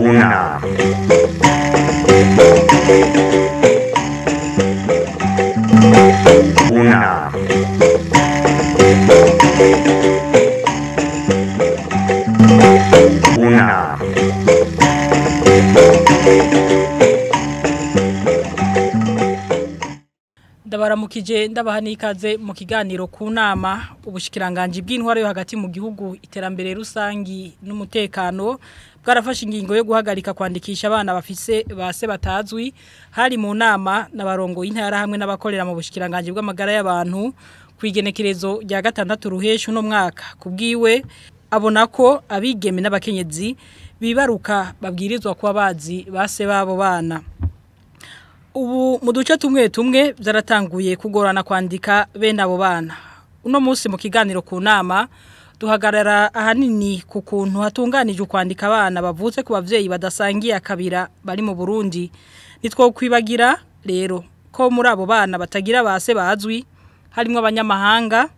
Umwana. Umwana. Umwana. Ndabaramukije ndabaha n'ikaze mu kiganiro ku nama ubushikiranganje bw'intwaro yo hagati mu gihugu iterambere rusangi n'umutekano bwarafashe ingingo yo guhagarika kwandikisha abana bafise base batazwi hari mu nama n'abarongo y'intara hamwe n'abakorera mu bushikiranganje bw'amagara y'abantu kwigenekerezo rya gatandatu ruhesha no mwaka kubwiwe abona ko abigeme n'abakenyezi bibaruka babwirizwa kuba bazi base babo bana. Ubu mu duce tumwe byaratanguye kugorana kwandika bene abo bana. Uno munsi mu kiganiro ku nama duhagarara ahanini ku kuntu hatunganije kwandika abana bavutse ku bavyeyi badasangiye akabira bari mu Burundi. Nitwo kwibagira rero ko muri abo bana batagira base bazwi harimo abanyamahanga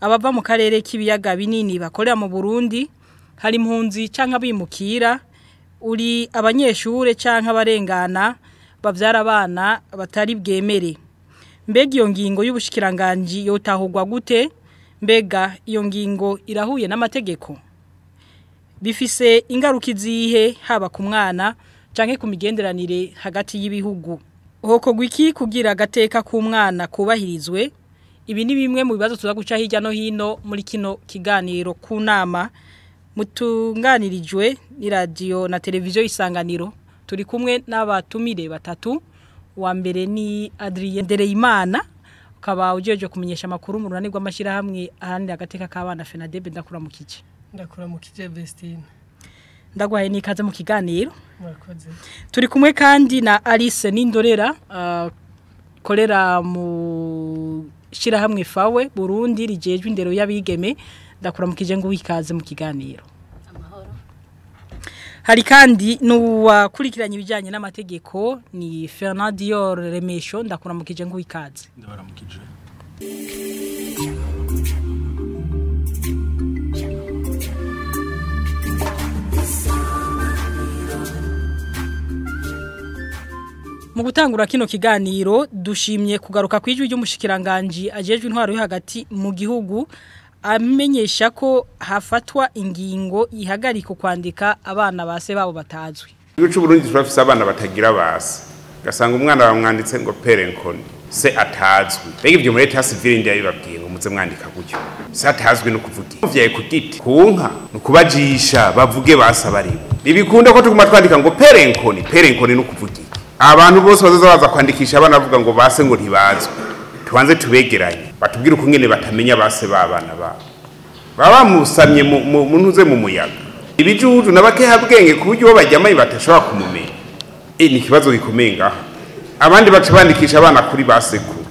abava mu karere k'ibiyaga binini bakorera mu Burundi hari impunzi canke abimukira uri abanyeshure canke abarengana bavyara abana batari bwemere. Mbega iyo ngingo y'ubushikiranganje yotahurwa gute? Mbega iyo ngingo irahuye n'amategeko? Bifise ingaruka izihe haba ku mwana canke ku migenderanire hagati y'ibihugu? Hokogwa iki kugira agateka ku mwana kubahirizwe? Ibi ni bimwe mu bibazo tuza guca hirya no hino muri kino kiganiro ku nama mutunganirijwe ni radio na televiziyo Isanganiro. Turi kumwe n'abatumire batatu wa mbere ni Adrien Dereyimana ukaba ujeje kumenyesha makuru mu runani rw'amashira hamwe ahandi agateka k'abana Fenadebe ndakuramukije Vestine ndagwaye nikaze mu kiganiro murakoze. Turi kumwe kandi na Alice Nindorera korera mu shira hamwe fawe Burundi rijejwe indero y'abigeme ndakuramukije ngo wikaze mu kiganiro. Hari kandi n'uwakurikiranye ibijyanye n'amategeko ni Fernandio Remesho ndakuramukije ngo wikaze. Ndabaramukije. Mu gutangura kino kiganiro dushimye kugaruka kwijwi ry'umushikiranganje ajejwe intwaro yo hagati mu gihugu amenyesha ko hafatwa ingingo ihagarika kwandika abana base babo batazwi. Igihugu cy'u Burundi turafise abana batagira base gasanga umwana bamwanditse ngo perenkoni se atazwi. Bega ibyo muri leta civile ndi yabibabwiye ngo muze mwandika gutyo se atazwi no kuvuga uvyaye ku giti kunka no kubajisha bavuge basa bari ibikunda ko tuguma twandika ngo perenkoni no kuvuga abantu bose bazaza kwandikisha abana bavuga ngo base ngo ntibazwi tubanze tubegeranye batubwira uko ngene batamenya base babana babo baba musamye mu ntuze mu muyaga ibijuju nabake habwenge ku buryo bajyamaye batashobora kumumenya. Ni kibazo gikomeye ngaho abandi baca bandikisha abana kuri basekuru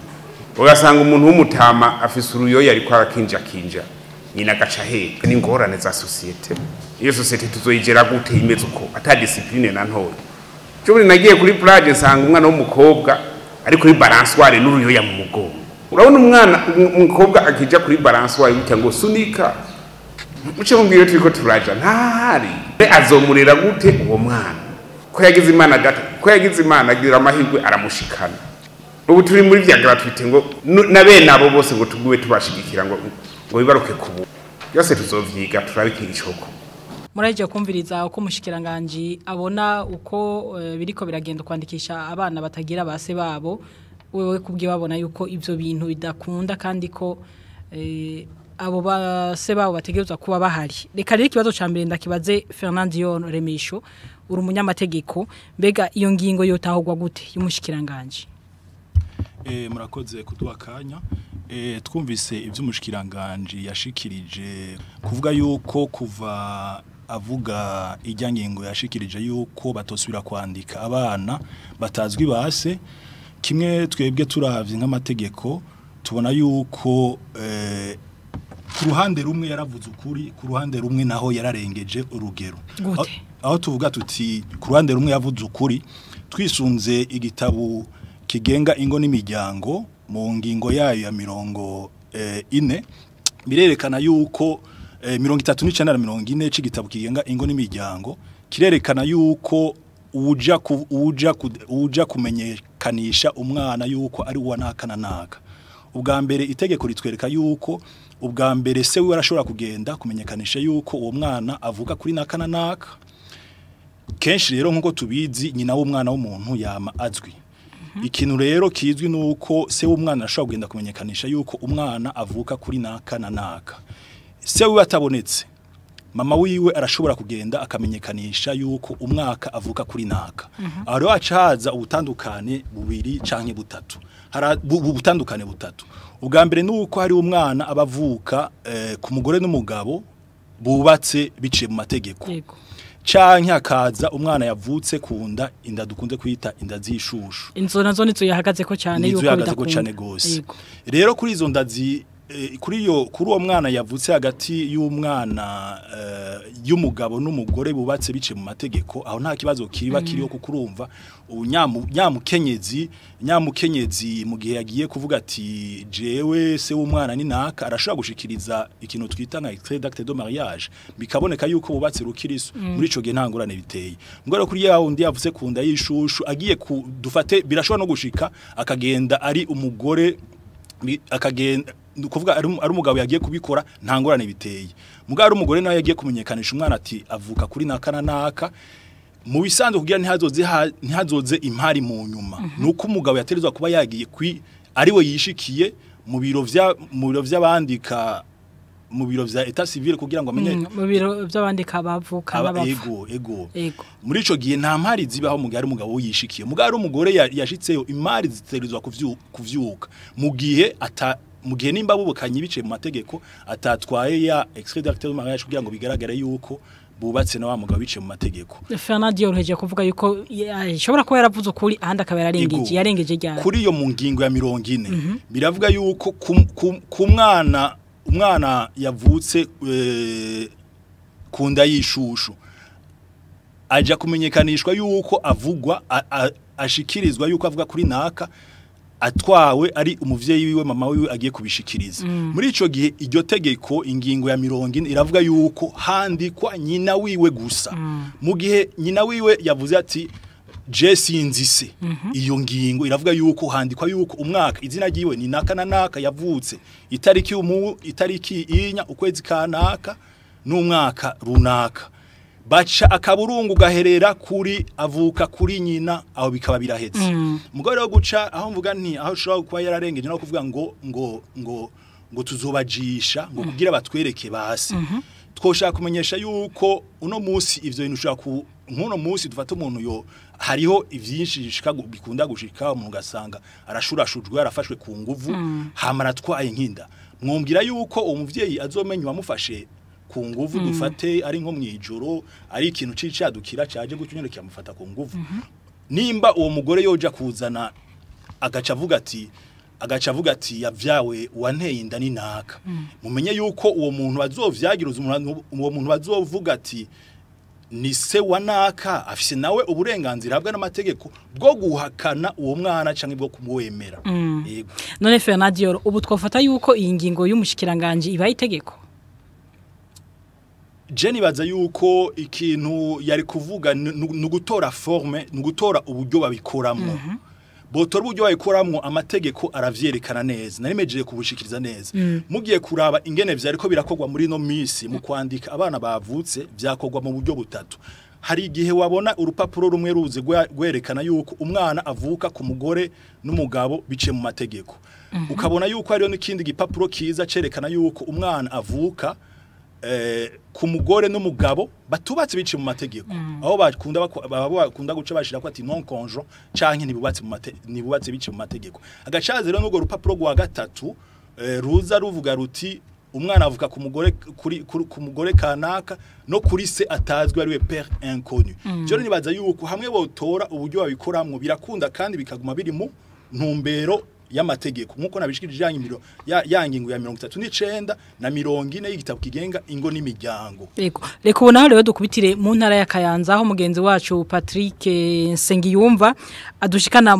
ugasanga umuntu w'umutama afise uruyoya ariko arakinja nyina gaca he ni ngorane za societe. Iyo societe tuzoyigera gute imeze uko ata discipline na ntoya cyo nagiye kuri plage nsanga umwana w'umukobwa ari kuri balansoire n'uruyoya mu mugongo. Urabona umwana umukobwa akija kuri balansoire gutya ngo sunika muce mumbire turiko turaja ntahari azomurera gute uwo mwana ko yagize imana agira amahirwe aramushikana. Ubu turi muri vya gratuite ngo nabene abo bose ngo tuguwe tubashigikira ngo bibaruke kubu byose tuzovyiga turabikira icoko. Muraje kumviriza uko mushikiranganje abona uko biriko biragenda kwandikisha abana batagira base babo wewe kubwiye babona yuko ivyo bintu bidakunda kandi ko abo base babo bategerezwa kuba bahari. Reka rero ikibazo ca mbere ndakibaze Fernandio Remesho uri umunyamategeko mbega iyo ngingo yotahurwa gute y'umushikiranganje? Murakoze kuduha kanya twumvise ivy'umushikiranganje yashikirije kuvuga yuko kuva avuga ijya ngingo yashikirije yuko batosubira kwandika abana batazwi base kimwe twebwe turavye nk'amategeko tubona yuko ku ruhande rumwe yaravuze ukuri ku ruhande rumwe naho yararengeje urugero. Aho tuvuga tuti ku ruhande rumwe yavuze ukuri twisunze igitabu kigenga ingo n'imiryango mu ngingo yayo ya 40 birerekana yuko 39 na 40 c'igitabo kigenga ingo n'imiryango kirerekana yuko uja kumenyekanisha umwana yuko ari uwa naka na naka. Ubwa mbere itegeko ritwereka yuko ubwa mbere se wiwe arashobora kugenda kumenyekanisha yuko uwo mwana avuka kuri naka na naka. Kenshi rero nkuko tubizi nyina w'umwana w'umuntu yama azwi. Ikintu rero kizwi nuko se w'umwana ashobora kugenda kumenyekanisha yuko umwana avuka kuri naka na naka. Se wiwe atabonetse mama wiwe arashobora kugenda akamenyekanisha yuko umwaka avuka kuri naka. Aho rero hacaza ubutandukane bubiri canke butatu. Ubutandukane butatu. Ubwa mbere nuko hari umwana abavuka ku mugore n'umugabo bubatse biciye mu mategeko. Canke hakaza umwana yavutse kunda inda dukunze kwita inda zishushu. Inzo nazo nizo yahagazeko cyane yuko bidakunda gose. Rero kuri izo ndazi kuri uwo mwana yavutse hagati y'umwana y'umugabo n'umugore bubatse bice mu mategeko aho nta kibazo kiriba kiriyo kukurumva nyamukenyezi mu gihe yagiye kuvuga ati jewe se w'umwana ni naka arashobora gushikiriza ikintu twita nka extrait d'acte de mariage bikaboneka yuko bubatse rukiriso muri ico gihe ntangorane biteye ngoro kuri yawo undi yavuze kunda yishushu agiye dufate birashobora no gushika akagenda ari umugore akagenda kuvuga ari umugabo yagiye kubikora ntangorane biteye mugabo ari umugore nawe yagiye kumenyekanisha umwana ati avuka kuri naka na naka mu bisanzwe kugira ntihazoze impari mu nyuma nuko umugabo yaterezwa kuba yagiye ari we yishikiye mu biro vy'abandika mu biro vya etat civil kugira ngo amenye mu biro vy'abandika bavuka n'abafu ego muri ico gihe nta mpari zibaho mu gihe ari umugabo yishikiye mugabo ari umugore yashitseyo impari ziterezwa kuvyuka mu gihe nimba bubukanye bice mu mategeko atatwaye ya extrait d'acte de mariage kugira ngo bigaragare yuko bubatse na wa mugabo bice mu mategeko. Fernand yoroheje kuvuga yuko ishobora kuba yaravuze ukuri ahandi akaba yarengeje ryari. Kuri iyo mu ngingo ya 40 biravuga yuko ku umwana yavutse kunda yishushu aja kumenyekanishwa yuko avugwa ashikirizwa yuko avuga kuri naka atwawe ari umuvyeyi wiwe mama wiwe agiye kubishikiriza muri ico gihe iryo tegeko ingingo ya 40 iravuga yuko handikwa nyina wiwe gusa mu gihe nyina wiwe yavuze ati je sinzise iyo ngingo iravuga yuko handikwa yuko umwaka izina ryiwe ni naka na naka yavutse itariki inya ukwezi kanaka n'umwaka runaka baca akaburungu gaherera kuri avuka kuri nyina aho bikaba birahetse mugore wo guca aho mvuga nti aho ushobora kuba yararengeje no kuvuga ngo tuzobajisha ngo kugira batwereke basi twoshaka kumenyesha yuko uno munsi ivyo bintu ushaka nkuno munsi dufata umuntu yo hariho ivyinshi bikunda gushika umuntu gasanga arashurashujwe arafashwe ku nguvu hamara twaye nkinda mwumbwira yuko umuvyeyi azomenywa amufashe ku nguvu dufate ari nko mwijoro ari ikintu cicadukira caje gucyunyere cyamufata ku nguvu nimba uwo mugore yoja kuzana agaca avuga ati yavyawe wanteye inda ni naka mumenye yuko uwo muntu bazovyagiruza uwo muntu bazovuga ati ni se wa naka afise nawe uburenganzira habwa n'amategeko bwo guhakana uwo mwana canke bwo kumwemera yego none Fernand ubu twofata yuko iyi ngingo y'umushikiranganje ibaye itegeko Jenny baza yuko ikintu yari kuvuga nugutora forme nugutora uburyo babikoramwo botora uburyo babikoramwo amategeko aravyerekana neza narimejeje kubushikiriza neza mugiye kuraba ingene vyariko birakogwa muri no misi mu kwandika abana bavutse vyakogwa mu buryo butatu hari igihe wabona urupapuro rumwe ruze gwerekana yuko umwana avuka ku mugore n'umugabo bice mu mategeko ukabona yuko hariyo n'ikindi gipapuro kiza cerekana yuko umwana avuka ku mugore n'umugabo batubatse bice mu mategeko aho bakunda guca bashira ko ati non conjoint canke nibubatse bice mu mategeko agacaze rero n'ubwo rupapuro rwa gatatu ruza ruvuga ruti umwana avuka ku mugore kanaka no kuri se atazwi ari we père inconnu cyo nibaza yuko hamwe botora uburyo babikoramwo birakunda kandi bikaguma biri mu ntumbero y'amategeko nkuko nabishikirije yangingo ya 39 na 40 y'igitabo kigenga ingo n'imiryango. Reka ubona rero dukubitire mu ntara ya Kayanza aho mugenzi wacu Patrick Nsengiyumva adushikana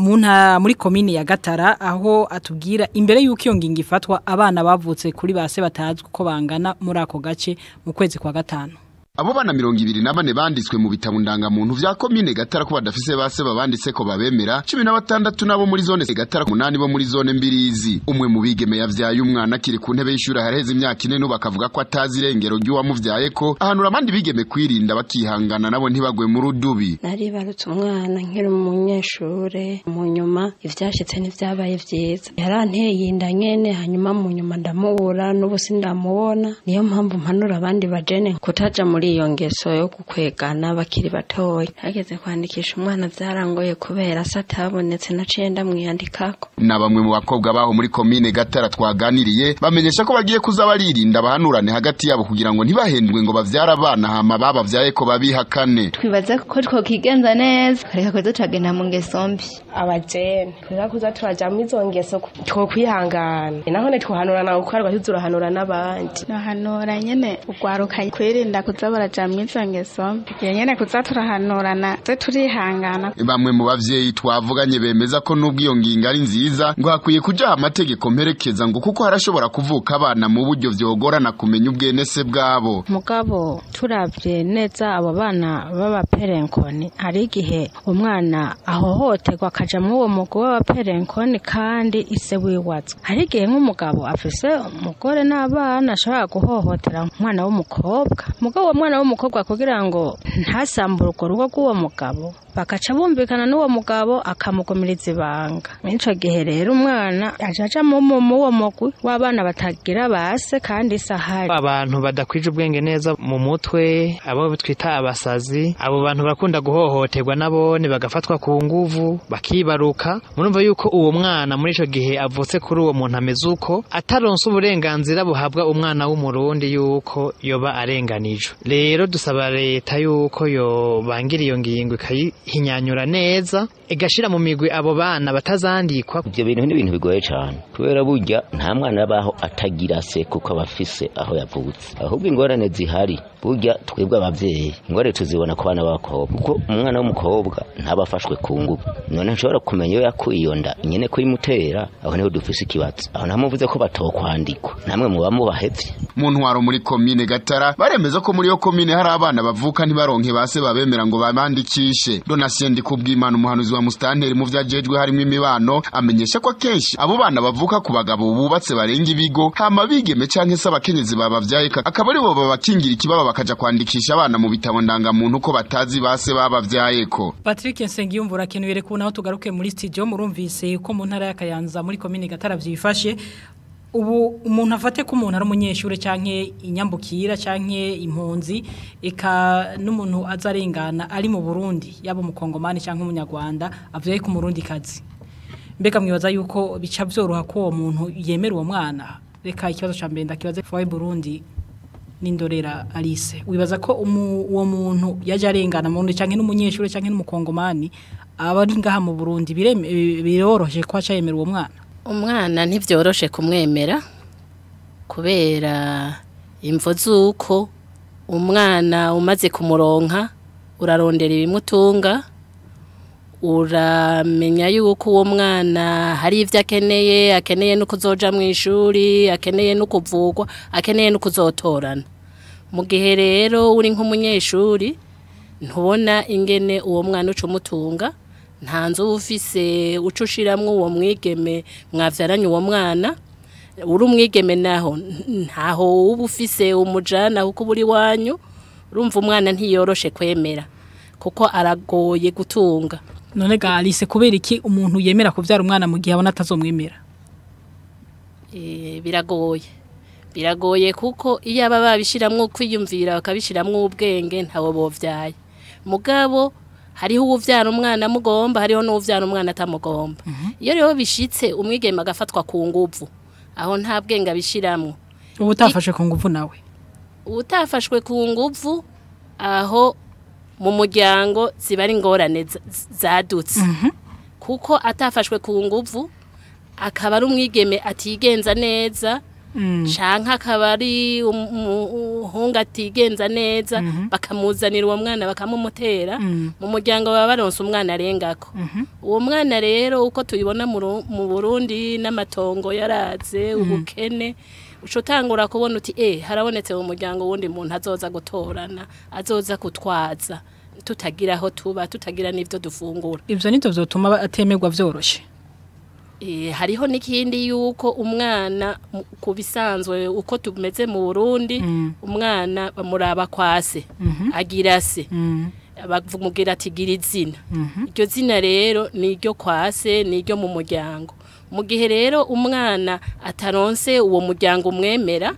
muri komine ya Gatara aho atubwira imbere yuko iyo ngingo ifatwa abana bavutse kuri base batazwi ko bangana muri ako gace mu kwezi kwa gatanu. Abo bana 24 banditswe mu bitabo ndangamuntu vya komine Gatara ko badafise base babanditse ko babemera 16 nabo muri zone Gatara 8 bo muri zone Mbirizi. Umwe mu bigeme yavyaye umwana kiri ku ntebe y'ishuri haraheze imyaka 4 bakavuga ko atazi irengero ry'uwamuvyaye ko ahanura abandi bigeme kwirinda bakihangana nabo ntibagwe mu rudubi. Nari barutse umwana nkiri umunyeshure mu nyuma ivyashitse n'ivyabaye vyiza yaranteye inda nyene hanyuma mu nyuma ndamubura n'ubusi ndamubona niyo mpamvu mpanura abandi bajene kutaja muri iyo ngeso yo kukwegana bakiri batoya. Hageze kwandikisha umwana vyarangoye kubera satabonetse naciye ndamwiyandikako. Na bamwe mu bakobwa baho muri komine Gatara twaganiriye bamenyesha ko bagiye kuza baririnda bahanurane hagati yabo kugira ngo ntibahendwe ngo bavyara abana hama babavyaye ko babihakane. Twibaza ko twokigenza neza reka ko tutagenda mu ngeso mbi abajene kuza turaja mu izo ngeso twokwihangana naho ne twahanurana ukarwa tuzurahanura n'abandi nahanura nyene ugwaruka kwirinda kuza baraja mu izo ngeso nyene kuza turahanurana ze turihangana. Bamwe mu bavyeyi twavuganye bemeza ko nubwo iyo ngingo ari nziza ngo hakwiye kuja amategeko mperekeza ngo kuko harashobora kuvuka abana mu buryo vyogorana kumenya ubwenese bwabo. Mugabo turavye neza abo bana baba perenkoni hari igihe umwana ahohoterwa akaja mu uwo mugabo wa perenkoni kandi ise wiwatswe. Hari igihe nk'umugabo afise umugore n'abana ashobora guhohotera umwana w'umukobwa. Mugabo umwana w'umukobwa kugira ngo ntasambure urwo rugo rw'uwo mugabo bakaca bumvikana n'uwo mugabo akamugumiriza ibanga. Ico gihe rero umwana ajaja mu uwo mugwi w'abana batagira base kandi sahari. Abantu badakwije ubwenge neza mu mutwe abo twita abasazi abo bantu bakunda guhohoterwa nabone bagafatwa ku nguvu bakibaruka. Murumva yuko uwo mwana muri ico gihe avutse kuri uwo muntu ameze uko ataronse uburenganzira buhabwa umwana w'umurundi yuko yoba arenganijwe. Rero dusaba leta yuko yo bangira iyo ngingo ikayihinyanyura neza igashira mu migwi abo bana batazandikwa. Ivyo bintu ni ibintu bigoye cyane kubera burya nta mwana abaho atagira se kuko abafise aho yavutse. Ahubwo ingorane zihari burya twebwe abavyeyi ingorane tuzibona ku bana b'abakobwa kuko umwana w'umukobwa ntabafashwe ku nguvu none nshobora kumenya yo yakuyonda nyene kuyimutera aho niho dufise ikibazo. Aho namuvuze ko batokwandikwa namwe mu bamubahevye. Mu ntwaro muri komine Gatara baremeza ko muri yo komine hari abana bavuka ntibaronke base babemera ngo babandikishe. Donatien Ndikubwimana umuhanuzi wa mustanteri mu vyajejwe harimo imibano amenyesha ko kenshi abo bana bavuka ku bagabo bubatse barenga ibigo hama bigeme canke se abakenyezi babavyaye akaba ari bo babakingira ikibaba bakaja kwandikisha abana mu bitabo ndangamuntu ko batazi base babavyaye ko. Patrick Nsengiyumva urakenuye ko naho tugaruke muri studio murumvise ko mu ntara ya Kayanza muri komine Gatara vyifashe. Ubu umuntu afate ko umuntu ari umunyeshure canke inyambukira canke impunzi eka n'umuntu azarengana ari mu Burundi yabo mu Kongomani canke umunyarwanda avyaye ku Murundi kazi. Mbega mwibaza yuko bica vyoroha ko uwo muntu yemera uwo mwana. Reka ikibazo ca mbere ndakibaze kwa Burundi n'indorera Alice. Wibaza ko uwo muntu yaje arengana mu Burundi canke n'umunyeshure canke n'umukongomani abari ngaha mu Burundi biroroje ko aca yemera uwo mwana. Umwana ntivyoroshe kumwemera kubera imvo zuko umwana umaze kumuronka urarondera ibimutunga uramenya yuko uwo mwana hari ivyo akeneye no kuzoja mu ishuri akeneye no kuvugwa akeneye no kuzotorana. Mu gihe rero uri nk'umunyeshuri ntubona ingene uwo mwana ucumutunga nta nzu ufise ucushiramwe uwo mwigeme mwavyaranye uwo mwana uri umwigeme naho ntaho uba ufise umujana kuko buri wanyu urumva umwana ntiyoroshe kwemera kuko aragoye gutunga. None ga Alice kubera iki umuntu yemera kuvyara umwana mu gihe abona atazomwemera? Biragoye kuko iyo aba babishiramwe kwiyumvira bakabishiramwe ubwenge ntawo bovyaye. Mugabo hariho uvyara umwana mugomba hariho n'uvyara umwana atamugomba. Iyo rero bishitse umwigeme agafatwa ku nguvu aho nta bwenge abishiramwe. Ubutafashwe ku nguvu nawe. Ubutafashwe ku nguvu aho mu muryango ziba ari ingorane zadutse. Kuko atafashwe ku nguvu akaba ari umwigeme atigenza neza canka akaba ari umuhungu atigenza neza bakamuzanira uwo mwana bakamumutera mu muryango baba baronse umwana arengako uwo mwana rero uko tuyibona mu Burundi n'amatongo yaraze ubukene uco tangura kubona uti harabonetse mu muryango wundi muntu azoza gutorana azoza kutwaza tutagira aho tuba tutagira n'ivyo dufungura ivyo nito vyotuma atemerwa vyoroshe hariho n'ikindi yuko umwana kubisanzwe uko tumeze mu Burundi umwana bamuraba kwase agira se bavugira ati gira izina iryo zina rero ni iryo kwase ni iryo mu muryango mu gihe rero umwana ataronse uwo muryango umwemera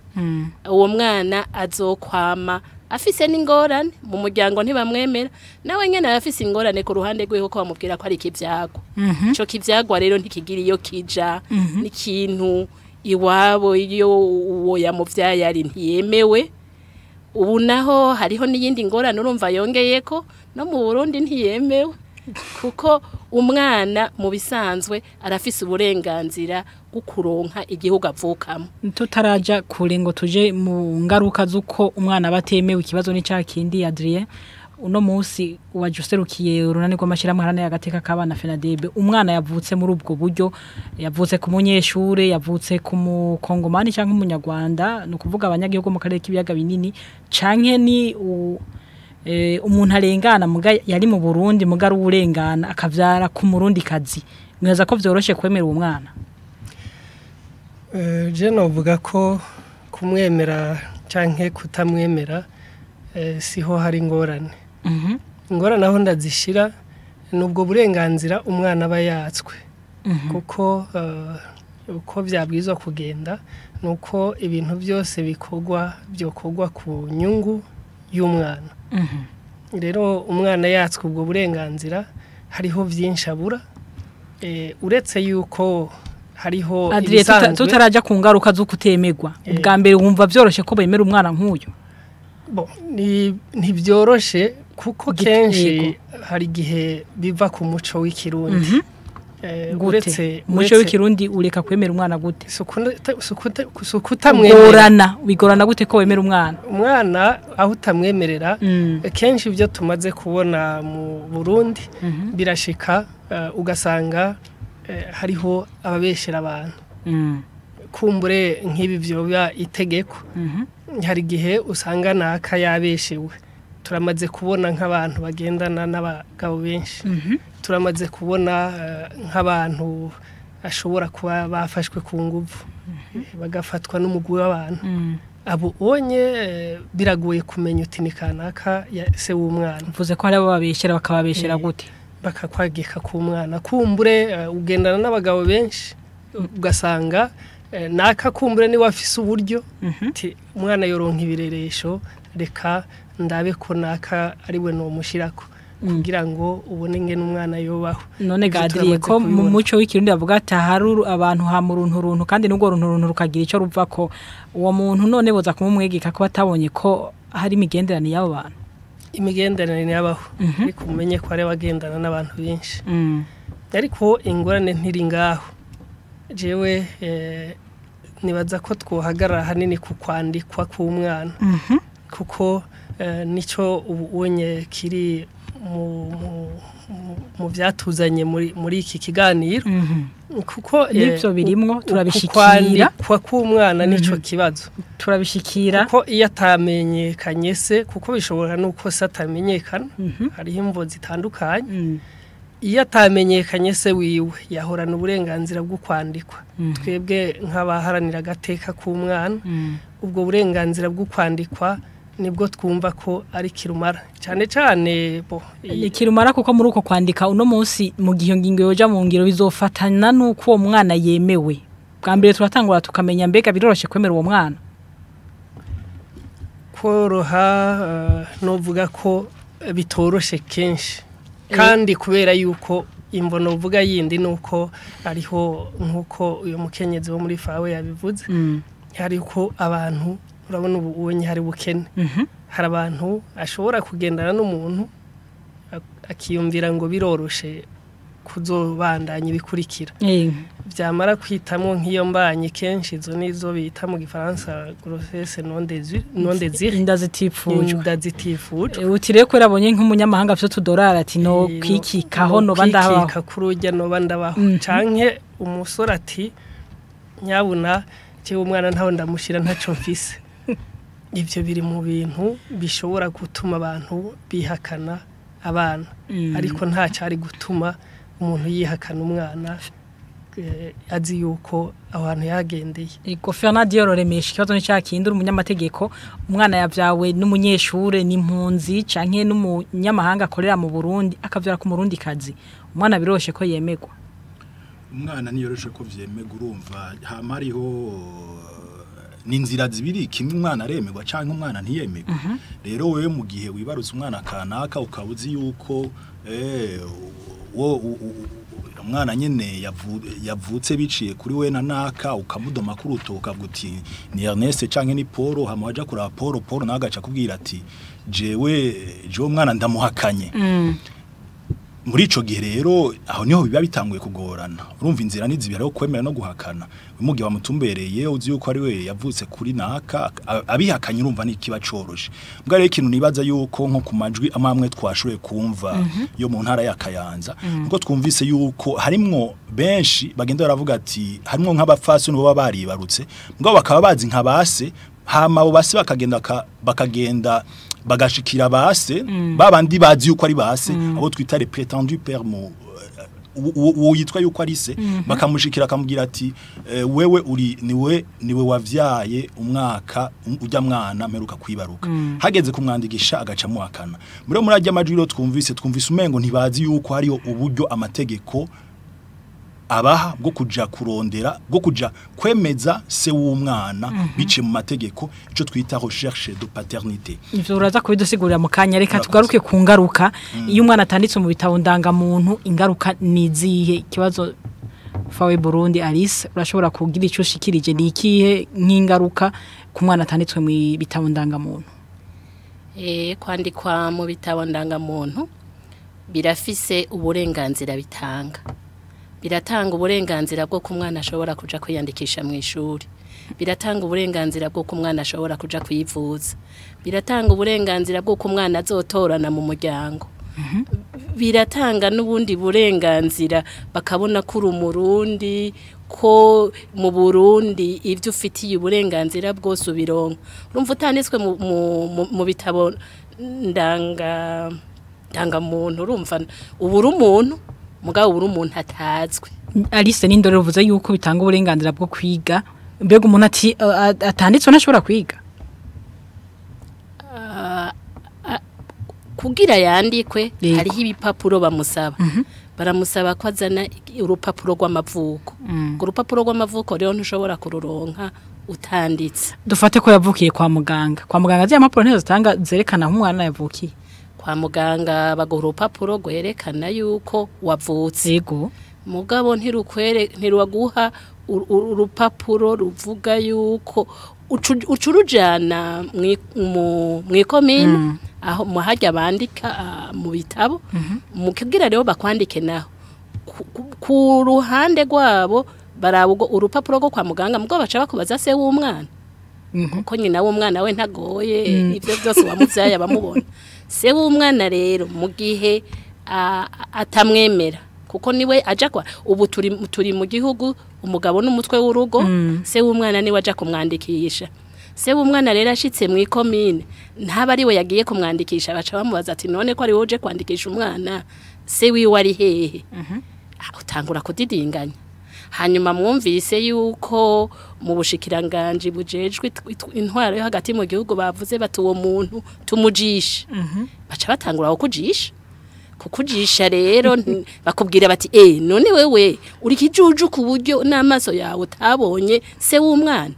uwo mwana azokwama afise n'ingorane mu muryango ntibamwemera nawe nyene afise ingorane ku ruhande rwe ko bamubwira ko ari kivyago ico kivyago rero ntikigira iyo kija n'ikintu iwabo iyo uwo yamuvyaye ari ntiyemewe ubu naho hariho n'iyindi ngorane urumva yongeyeko no mu Burundi ntiyemewe kuko umwana mu bisanzwe arafise uburenganzira gukuronka igihugu avukamo tutaraja kure ngo tuje mu ngaruka zuko umwana batemewe ikibazo ni cakindi Adrien uno munsi wajuserukiye urunani rw'amashirahamwe harane yagateka kabana FENADEB umwana yavutse muri ubwo buryo yavutse ku munyeshure yavutse ku mukongomani canke umunyarwanda no kuvuga abanyagihugu mu karere k'ibiyaga binini canke ni umuntu arengana muga yari mu Burundi muga ari urengana akavyara ku murundi kazi mwaza ko vyoroshe kwemera uwo mwana je novuga ko kumwemera canke kutamwemera siho hari ingorane ingorane aho ndazishira nubwo burenganzira umwana aba yatswe kuko uko byabwirizwa kugenda nuko ibintu byose byokorwa ku nyungu y'umwana rero umwana yatswe ubwo burenganzira hariho byinshi abura uretse yuko hariho ibisanzwe tutaraja ku ngaruka zo kutemegwa ubwa mbere wumva byoroshe ko bemera umwana nk'uyu ntibyoroshe kuko kenshi hari igihe biva ku muco w'ikirundi uretse muco w'ikirundi ureka kwemera umwana gute sukutamwemerana bigorana gute ko wemera umwana aho utamwemerera kenshi ibyo tumaze kubona mu Burundi birashika ugasanga hariho ababeshera abantu kumbure nk'ibi byo biba itegeko hari igihe usanga naka yabeshewe turamaze kubona nk'abantu bagendana n'abagabo benshi turamaze kubona nk'abantu ashobora kuba bafashwe ku nguvu bagafatwa n'umugwi w'abantu abo onye biragoye kumenya uti ni kanaka se w'umwana mvuze ko hari abo babeshera bakababeshera gute bakakwagika ku mwana kumbure ugendana n'abagabo benshi ugasanga naka kumbure ni wafise uburyo umwana yoronka ibireresho reka ndabe ko naka ari we no mushirako kugira ngo ubone ngene umwana yobaho none gadiriye ko mu muco w'ikirundi bavuga ati haruru abantu ha mu runtu kandi n'ubwo runtu rukagira ico ruva ko uwo muntu none boza kumumwegeka ko batabonye ko hari imigenderanire y'abo bantu imigenderanire yabaho ariko umenye ko ari bagendana n'abantu benshi ariko ingorane ntiri ngaho jewe nibaza ko twohagarara hanini ku kwandikwa k'umwana kuko nico ubonye kiri mu byatuzanye muri iki kiganiro kuko nivyo birimwo turabishikira kwa k'umwana nico kibazo turabishikira kuko iyo atamenyekanye se kuko bishobora nuko se atamenyekana hariho imvo zitandukanye iyo atamenyekanye se wiwe yahorana uburenganzira bwo kwandikwa twebwe nk'abaharanira agateka k'umwana ubwo burenganzira bwo kwandikwa nibwo twumva ko ari kirumara cyane cyane ni kirumara kuko muri uko kwandika uno munsi mu gihe ngingo yoja mu ngiro bizofatana nuko uwo mwana yemewe bwa mbere turatangura tukamenya mbega biroroshe kwemera uwo mwana koroha novuga ko bitoroshe kenshi kandi kubera yuko imbono uvuga yindi nuko ariho nkuko uyu mukenyezi wo muri fawe yabivuze hariko abantu urabona ubonye hari bukene hari abantu ashobora kugendana n'umuntu akiyumvira ngo biroroshe kuzobandanya ibikurikira byamara kwitamwo nk'iyo mbanye kenshi izo nizo bita mu gifaransa grossesse non désirée inda zitifujwe utire ko rabonye nk'umunyamahanga afite tudorara ati no kwikikaho no bandabaho kurujya no bandabaho canke umusore ati nyabuna cyo umwana ntaho ndamushira ntaco mfise ivyo biri mu bintu bishobora gutuma abantu bihakana abana ariko nta cyari gutuma umuntu yihakana umwana azi yuko abantu yagendeye iko Fernand yororemesha ikibazo n'cyakindura umunyamategeko umwana yavyawe n'umunyeshure n'impunzi canke n'umunyamahanga akorera mu Burundi akavyara ku Murundi kazi umwana biroshe ko yemegwa umwana niyoroshe ko vyemegwa urumva hamariho ninzira zibiri kimwe umwana aremegwa canke umwana ntiyemegwa rero wewe mu gihe wibarutse umwana kanaka ukabuzi yuko umwana nyene yavutse biciye kuri we nanaka ukamudoma kuri utoka guti ni Ernest canke ni Paul hamaja kuri Paul nagaca kubwira ati jewe umwana ndamuhakanye muri ico gihe rero aho niho biba bitanguye kugorana urumva inzira nizibira yo kwemera no guhakana umugihe bamutumbereye uzi yuko ari we yavutse kuri naka abihakanye urumva ni kiba coroshe mbwa rero ikintu nibaza yuko nko ku majwi amamwe twashoboye kumva yo mu ntara ya Kayanza ngo twumvise yuko harimwo benshi bagenda baravuga ati harimwo nk'abafasi n'bo baribarutse mbwa bakaba bazi nka base hama abo base bakagenda bagashikira base babandi bazi yuko ari base abo twita les prétendus pères uwo yitwa yuko ari se bakamushikira akamubwira ati wewe uri niwe wavyaye umwaka ujya mwana meruka kwibaruka hageze kumwandigisha agaca muhakana muri ajya amajwi twumvise umengo ntibazi yuko hariyo uburyo amategeko abaha bwo kuja kurondera bwo kuja kwemeza se w'umwana bice mu mategeko ico twita recherche de paternité ivyo uraza kubidusigurira mu kanya reka tugaruke ku ngaruka iyo umwana atanditse mu bitabo ndangamuntu ingaruka nizihe kibazo fawe Burundi Alice urashobora kugira ico shikirije ni ikihe nk'ingaruka ku mwana atanditswe mu bitabo ndangamuntu kwandikwa mu bitabo ndangamuntu birafise uburenganzira bitanga biratanga uburenganzira bwo ku mwana ashobora kuja kwiyandikisha mu ishuri biratanga uburenganzira bwo ku mwana ashobora kuja kwivuza biratanga uburenganzira bwo ku mwana azotorana mu muryango biratanga n'ubundi burenganzira bakabona ko umurundi ko mu Burundi ivyo ufitiye uburenganzira bwose ubironka urumva utanditswe mu bitabo ndangamuntu urumva ubura umuntu mugabo ubura umuntu atazwi Alice n'indore uvuze yuko bitanga uburenganzira bwo kwiga mbega umuntu ati atanditswe ntashobora kwiga kugira yandikwe hariho ibipapuro bamusaba baramusaba ko azana urupapuro rw'amavuko urupapuro rw'amavuko rero ntushobora kururonka utanditse dufate ko yavukiye kwa muganga zya mpapuro ntizo zitanga zerekana aho umwana yavukiye kwa muganga baguha urupapuro rwerekana yuko wavutse yego mugabo ntiruguha urupapuro ruvuga yuko ucurujana mwikomine aho muhajya bandika mu bitabo mukibwira rero bakwandike naho ku ruhande rwabo barabwo urupapuro rwo kwa muganga mugabo baca bakubaza se w'umwana kuko nyina w'umwana we ntagoye ivyo byose wamuvyaye bamubona se w'umwana rero mu gihe atamwemera kuko niwe aja kwa ubu turi mu gihugu umugabo n'umutwe w'urugo se w'umwana niwe aja kumwandikisha se w'umwana rero ashitse mu ikomine ntaba ari we yagiye kumwandikisha baca bamubaza ati none ko ari woje kwandikisha umwana se wiwe ari hehe utangura kudidinganya hanyuma mwumvise yuko mu bushikiranganje bujejwe intwaro yo hagati mu gihugu bavuze bati uwo muntu tumujisha baca batangura kujisha kukujisha rero bakubwira bati none wewe uri kijuju ku buryo n'amaso yawe utabonye se w'umwana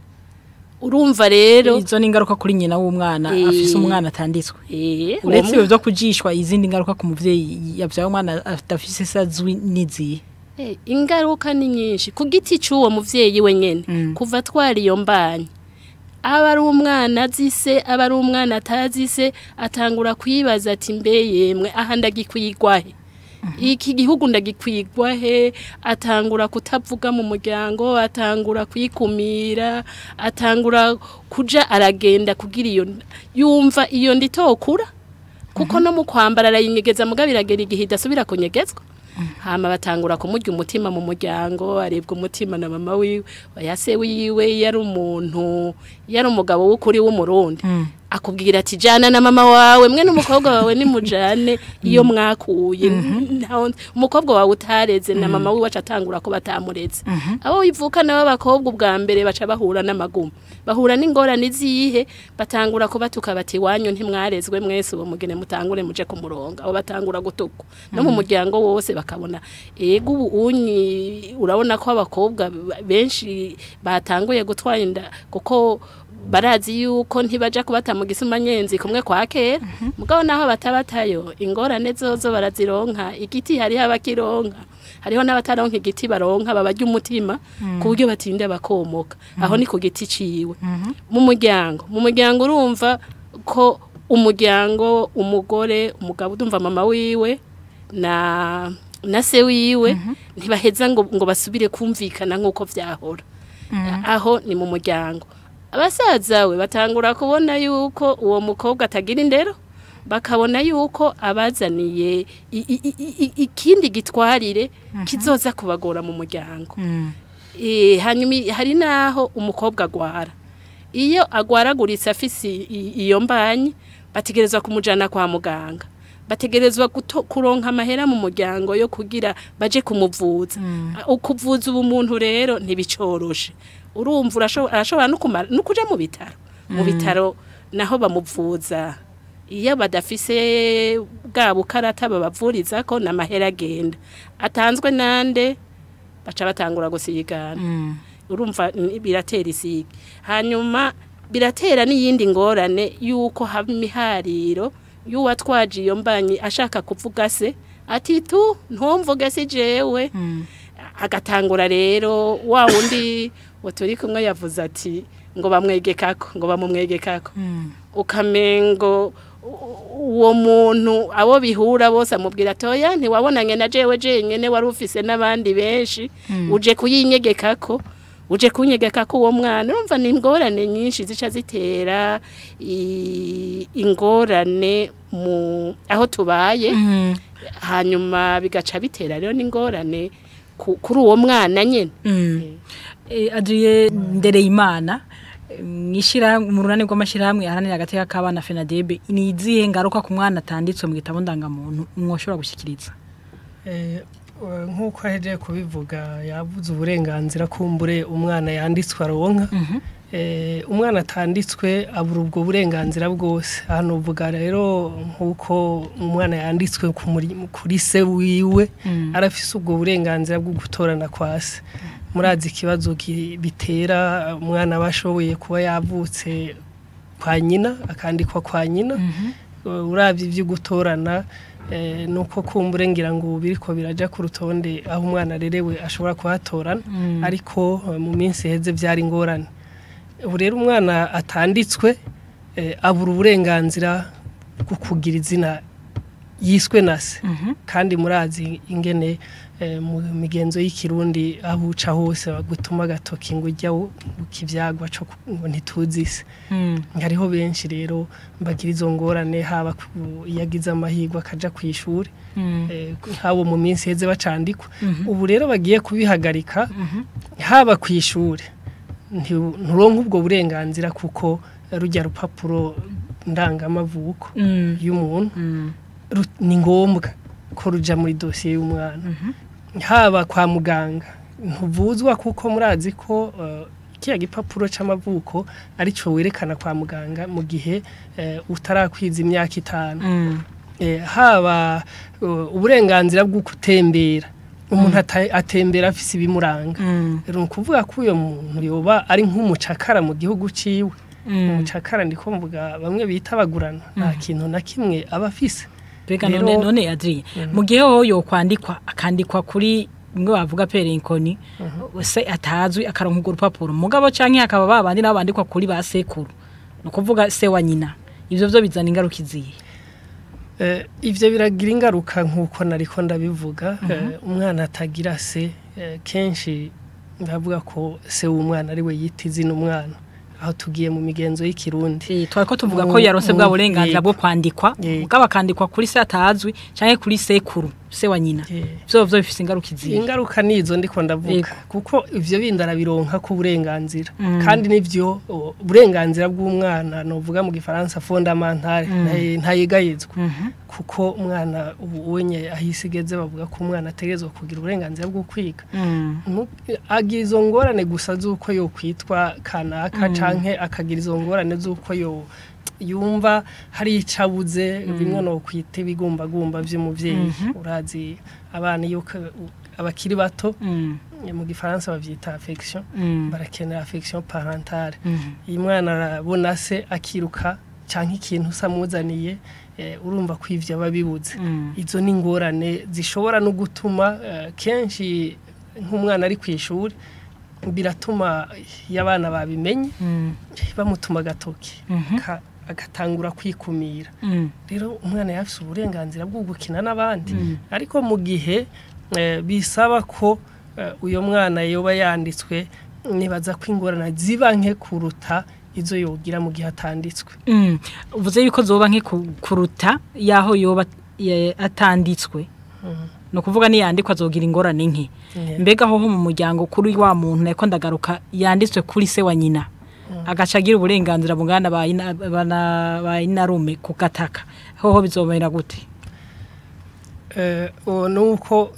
urumva rero izo ni ingaruka kuri nyina w'umwana afise umwana atanditswe uretse ibyo byo kujishwa izindi ngaruka ku muvyeyi yavyaye umwana afise sazwi niziye ingaruka ni nyinshi ku giti cy'uwo muvyeyi wenyene kuva twari iyo mbanye aba ari umwana azise aba ari umwana atazise atangura kwibaza ati mbe yemwe aha ndagikwigwahe iki gihugu ndagikwigwa he, atangura kutavuga mu muryango, atangura kwikumira, atangura kuja aragenda kugira iyo yumva iyo nditokura kuko no mu kwambara arayinyegeza mugabiragera igihe idasubira kunyegezwa. Hama batangura kumurya umutima mu muryango, arebwa umutima na mama wiwe, yase wiwe yari umuntu, yari umugabo w'ukuri w'umurundi. Akubwira ati jana na mama wawe, mwe n'umukobwa wawe ni mujane iyo mwakuye. Umukobwa wawe utareze na mama wiwe acatangura ko batamureze. Abo wivuka nabo bakobwa ubwa mbere baca bahura n'amagumu. Bahura n'ingorane zihe, batangura ko batuka bati wanyu ntimwarezwe mwese uwo mugene mutangure muje ku murongo. Abo batangura gutukwa. No mu muryango wose bakabona ego unyi urabona ko abakobwa benshi batanguye gutwara inda kuko barazi yuko ntibaja kubata mu gisuma nyenzi kumwe kwa kera. Mugabo naho batabatayo ingorane zozo barazironka. Igiti hari abakironka, hariho n'abataronka igiti baronka babarya umutima ku buryo batinda bakomoka. Aho ni ku giti ciwe. Mu muryango urumva ko umuryango, umugore, umugabo udumva mama wiwe na se wiwe ntibaheza ngo basubire kumvikana nk'uko vyahora. Aho ni mu muryango. Abasaza we batangura kubona yuko uwo mukobwa atagira indero, bakabona yuko abazaniye ikindi gitwarire kizoza kubagora mu muryango. Hanyuma hari naho umukobwa agwara. Iyo agwaraguritse afise iyo mbanyi bategerezwa kumujana kwa muganga. Bategerezwa kuronka amahera mu muryango yo kugira baje kumuvuza. Ukuvuza umuntu rero ntibicoroshe. Urumva arashobora no kuja mu bitaro. Mu bitaro naho bamuvuza. Iyo badafise bwa bukarata babavuriza ko namahera agenda. Atanzwe nande baca batangura gusigana. Urumva biratera isigi. Hanyuma biratera n'iyindi ngorane yuko haba imihariro y'uwatwaje iyo mbanyi ashaka kuvuga se ati tu ntumvuge se jewe. Agatangura rero wa wundi turi kumwe yavuze ati ngo bamumwegekako ukamengo uwo muntu abo bihura bose amubwira toya ntiwabonanye na jewe jenyene wari ufise n'abandi benshi uje kuyinyegekako uwo mwana. Urumva ni ingorane nyinshi zica zitera ingorane mu aho tubaye. Hanyuma bigaca bitera rero n'ingorane kuri uwo mwana nyene. Adriye Ndereyimana mwishira mu runani rw'amashirahamwe aharanira agateka k'abana FENADEB ni izihe ngaruka ku mwana atanditswe mu gitabo ndangamuntu mwoshobora gushikiriza? Nk'uko ahejeje kubivuga yavuze uburenganzira kumbure umwana yanditswe aronka. Umwana atanditswe abura ubwo burenganzira bwose. Hano uvuga rero nk'uko umwana yanditswe kuri se wiwe arafise ubwo burenganzira bwo gutorana kwa se. Murazi ikibazo bitera umwana bashoboye kuba yavutse kwa nyina akandikwa kwa nyina. Uravye ivyo gutorana nuko kumbure ngira ngo biriko biraja ku rutonde aho umwana rerewe ashobora kuhatorana. Ariko mu minsi heze byari ngorane. Ubu rero umwana atanditswe abura uburenganzira bwo kugira izina yiswe nase. Kandi murazi ingene mu migenzo y'ikirundi abuca hose bagutuma gatoki ngo ujya ukivyagwa cyo ntituzise. Hariho benshi rero bagira izo ngorane haba yagize amahirwe akaja kwishuri habo mu minsi heze bacandikwa. Ubu rero bagiye kubihagarika haba kwishuri nturonka ubwo burenganzira kuko rujya rupapuro ndangamavuko y'umuntu ni ngombwa ko ruja muri dosiye y'umwana. Haba kwa muganga ntuvuzwa kuko murazi ko kiya gipapuro c'amavuko ari cyo werekana kwa muganga mu gihe utarakwiza imyaka 5. Haba uburenganzira bwo gutembera umuntu atembera afise ibimuranga. Rero kuvuga ko uyo muntu yoba ari nk'umucakara mu gihugu ciwe. Umucakara ndiko mvuga bamwe bita bagurana nta kintu na kimwe abafise. Bega none Adrien mu gihe yo kwandikwa akandikwa kuri ngo bavuga perenkoni se atazwi akaronka urwo rupapuro mugabo canke akaba babandi nabandikwa kuri ba sekuru no kuvuga se wa nyina ivyo bizana ingaruka izihe? ivyo biragira ingaruka nkuko nariko ndabivuga umwana atagira se kenshi ndavuga ko se w'umwana ari we yita izina umwana aho tugiye mu migenzo y'ikirundi twariko tuvuga ko yarose bwa burenganzira bwo kwandikwa bw'abakandikwa kuri se atazwi canke kuri sekuru se wa nyina byo bifise ingaruka izihe ingaruka nizo ndiko ndavuga kuko ivyo bindara bironka ku burenganzira kandi nivyo burenganzira bw'umwana novuga mu gifaransa fondamentale ntayegayezwa kuko umwana uwenye ahisigeze bavuga ko umwana ategezwe kugira uburenganzira bwo kwiga agira izo ngorane gusa zuko yo kwitwa kanaka canke akagira izo ngorane zuko yo yumva hari icabuze bimwe no kwite bigumbagumba vy'umuvyeyi urazi abana yuko abakiri bato mu gifaransa bavyita affection barakenera affection parentale imwana arabona se akiruka canke ikintu samuzaniye urumva kwivya babibuze izo ni ngorane zishobora no gutuma kenshi nk'umwana ari kwishuri biratuma y'abana babimenye bamutuma gatoki agatangura kwikumira rero umwana yafise uburenganzira bwo gukina n'abandi ariko mu gihe bisaba ko uyo mwana yoba yanditswe nibaza ko ingorana ziba nke kuruta izo yogira mu gihe atanditswe uvuze yuko zoba nke kuruta yaho yoba atanditswe no kuvuga ni yandikwa zogira ingorane nke mbega ho mu muryango kuri wa muntu nako ndagaruka yanditswe kuri se wa nyina agacagira uburenganzira bungana bayinarume kukataka hoho bizomera gute nuko